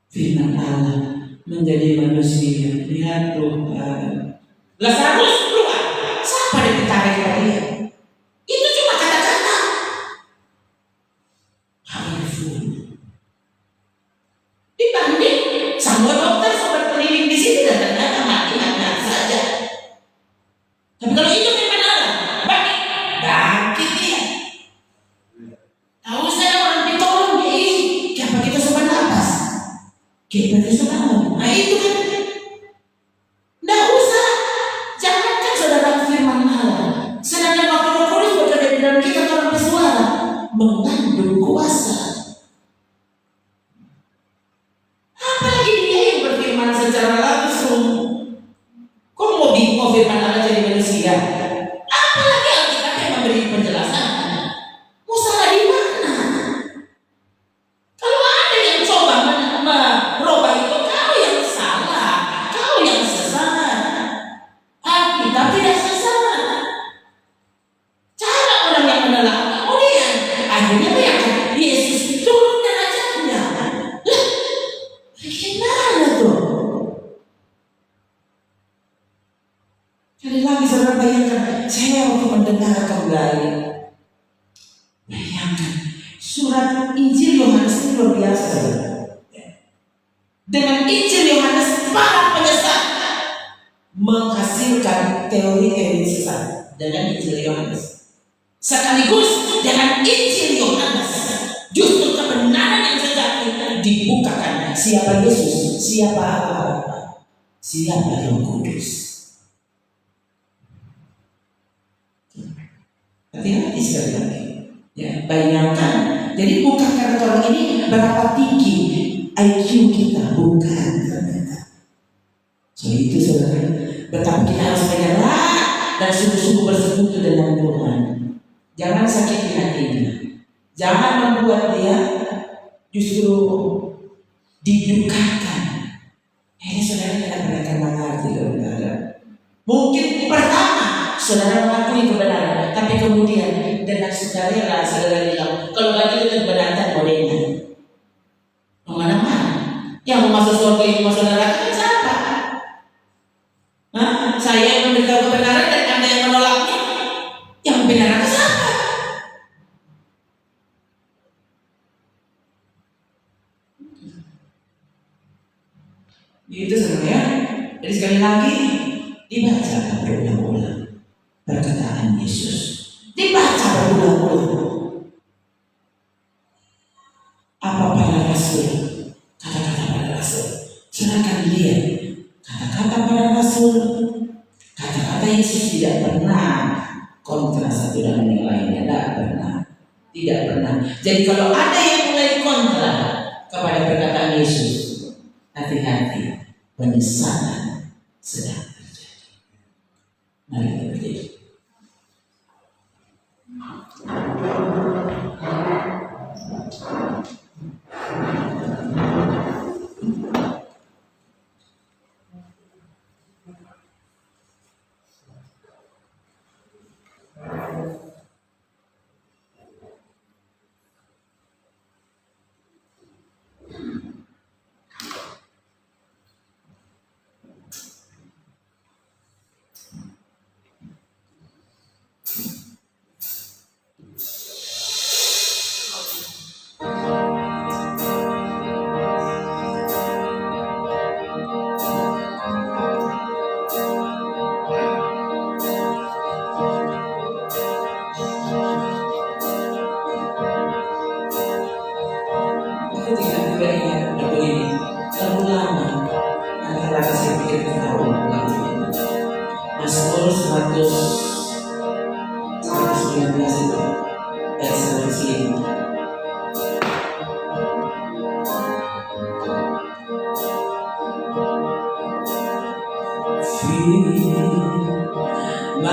Firman Allah menjadi manusia. Lihat Tuhan. Lazarus keluar. Siapa yang ditarik ke dia? Itu cuma kata-kata. Powerful. Dibanding sama dokter, sobat keliling di sini dan ternyata mati saja. Tapi kalau itu memang Allah, bangkit dia. Tahu saya orang ditolong dia ini. Kenapa kita sobat nafas? Kita bisa tahu. Nah itu kan. Nggak usah. Jangankan saudara firman Allah. Sedangkan waktu Roh Kudus bekerja di dalam kita orang bersuara mengandung kuasa. Apalagi dia yang berfirman secara langsung. Kok mau bingung firman Allah jadi manusia? Apalagi Alkitab yang memberi penjelasan. Mau salah di mana? Kalau ada yang coba merubah itu, kau yang salah, kau yang sesat. Alkitab tidak sesat. Cara orang yang menolak kemudian akhirnya bayangkan Yesus turun derajatnya. Lah, gimana tuh? Sekali lagi saudara bayangkan, saya waktu mendengar kembali, bayangkan surat Injil Yohanes itu luar biasa saudara. Dengan Injil Yohanes para penyesat menghasilkan teori-teori sesat dengan Injil Yohanes. Sekaligus dengan Injil Yohanes justru kebenaran yang sejati dibukakan. Siapa Yesus? Siapa Allah? Siapa Roh Kudus? Hati-hati sekali lagi. Ya, bayangkan. Jadi bukan karena orang ini berapa tinggi IQ kita, bukan ternyata. So itu saudara, betapa kita harus menyerah dan sungguh-sungguh bersekutu dengan Tuhan. Jangan sakiti hatinya. Jangan membuat dia justru didukakan. Ini saudara tidak pernah mengerti kebenaran. Mungkin pertama saudara mengakui kebenaran, tapi kemudian dengan sukarela saudara bilang, kalau lagi itu kebenaran bolehnya. Mana-mana yang mau masuk surga ini masuk neraka kan siapa? Hah? Saya yang memberitahu kebenaran dan Anda yang menolaknya. Yang benar itu siapa? Itu sebenarnya. Jadi sekali lagi dibaca berulang-ulang perkataan Yesus. Dibaca berulang-ulang. Apa para rasul? Kata-kata para rasul. Silakan lihat kata-kata para rasul. Kata-kata Yesus tidak pernah kontra satu dengan yang lainnya. Tidak pernah. Jadi kalau ada yang mulai kontra kepada perkataan Yesus, hati-hati, penyesalan sedang terjadi. Mari kita berdiri. Tiba-tiba ingat lagu ini, lagu lama. Antara saya pikir tahu lagu ini. Mazmur 119 itu ayat 105. Firman-Mu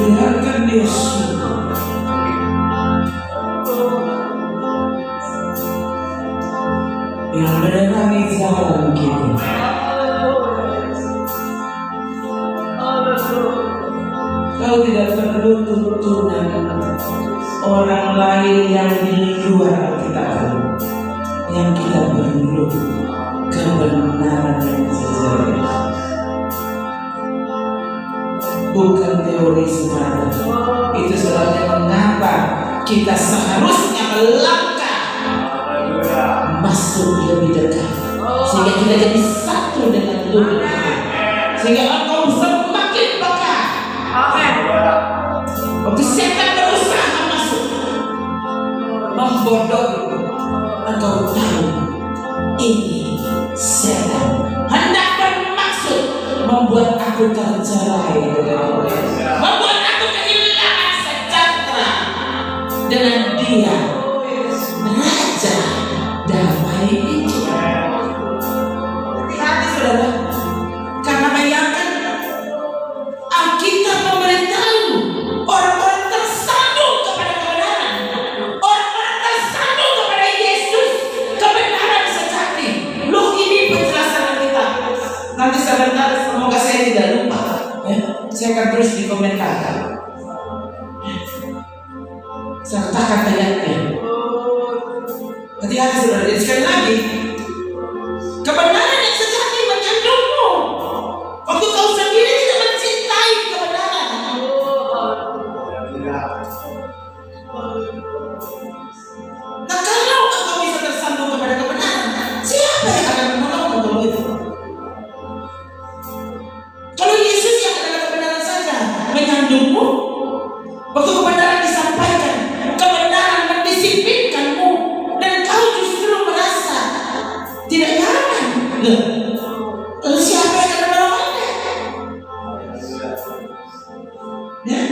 Biarkan Yesus yang menerangi jalan kita. Kau tidak perlu tuntunan orang lain yang di luar kita perlu. Yang kita perlu kebenaran yang sejati. Bukan teori semata. Itu sebabnya mengapa kita seharusnya melangkah masuk lebih dekat, sehingga kita jadi satu dengan Tuhan, sehingga engkau semakin pekat. Waktu setan berusaha masuk membodohi, engkau tahu ini setan hendak bermaksud membuat aku tercerai dengan dia, membuat aku kehilangan sejahtera dengan dia, raja damai itu. Hati-hati saudara, karena bayangkan Alkitab memberitahu orang-orang tersandung kepada kebenaran, orang-orang tersandung kepada Yesus, kebenaran sejati. Loh, ini penjelasan kita. Nanti sebentar, semoga saya tidak lupa ya. Saya akan terus dikomentarkan. Sertakan ayatnya. Hati-hati saudara. Jadi sekali lagi, kebenaran yang sejati menjadimu. Waktu kau sendiri tidak mencintai kebenaran. Nah, kalau engkau bisa tersambung kepada kebenaran, siapa yang akan menolongmu kalau itu? Kalau Yesus yang adalah kebenaran saja menyandungmu, waktu kebenaran disampaikan, kebenaran mendisiplinkanmu, dan kau justru merasa tidak nyaman. Lalu siapa yang akan menolong Anda? Ya?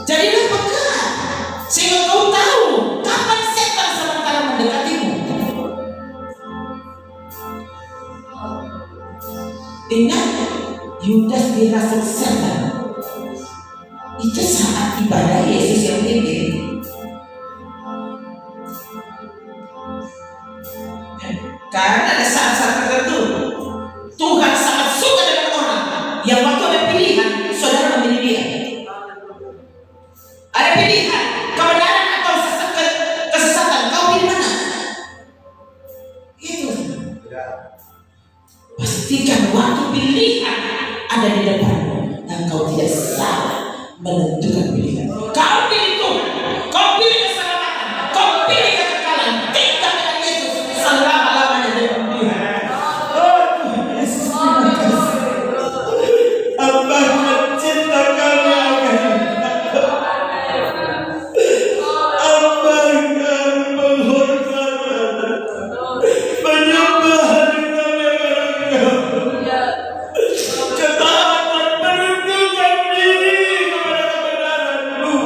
Jadilah peka, sehingga kau tahu kapan setan sementara mendekatimu. Ingat, Yudas dirasuk setan. Itu saat ibadah Yesus yang pimpin. Karena ada saat-saat tertentu Tuhan sangat suka dengan orang yang waktu ada pilihan, saudara memilih dia. Ada pilihan kebenaran atau kesesatan, kau pilih mana? Itu. Pastikan waktu pilihan ada di depanmu dan kau tidak salah menentukan pilihan. Kau pilih Tuhan, kau pilih keselamatan, kau pilih kekekalan. Tinggal dengan Yesus selama-lamanya dalam dia. Oh Tuhan Yesus, terima kasih. Hamba mencinta kami akan hamba akan menghormat, menyembah kami akan ketaatan, menundukkan diri kepada kebenaran-Mu.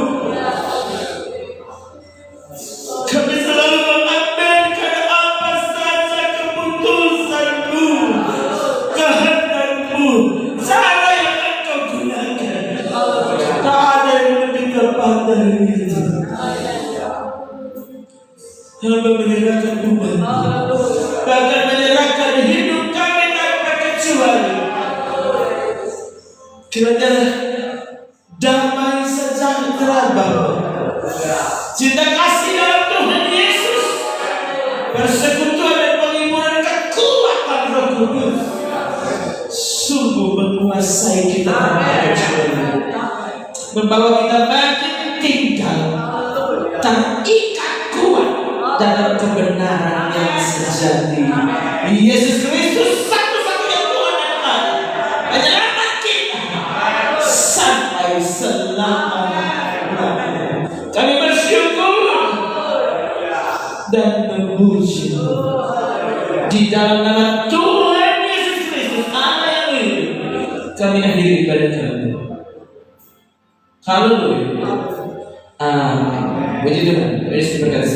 lepas dari itu. Hamba menyerahkan Tuhan, bahkan menyerahkan hidup kami tanpa kecuali. Kiranya damai sejahtera Bapa, cinta kasih dalam Tuhan Yesus, persekutuan dan penghiburan kekuatan Roh Kudus sungguh menguasai kita tanpa kecuali, membawa kita makin tinggal terikat kuat dalam kebenaran yang sejati. Yesus Kristus satu-satunya Tuhan dan Allah, menyelamatkan kita sampai selama-lamanya. Kami bersyukur dan memuji di dalam nama Tuhan Yesus Kristus Allah yang hidup. Kami akhiri ibadah kami. Haleluya. Amin. Puji Tuhan. Mari kita berkata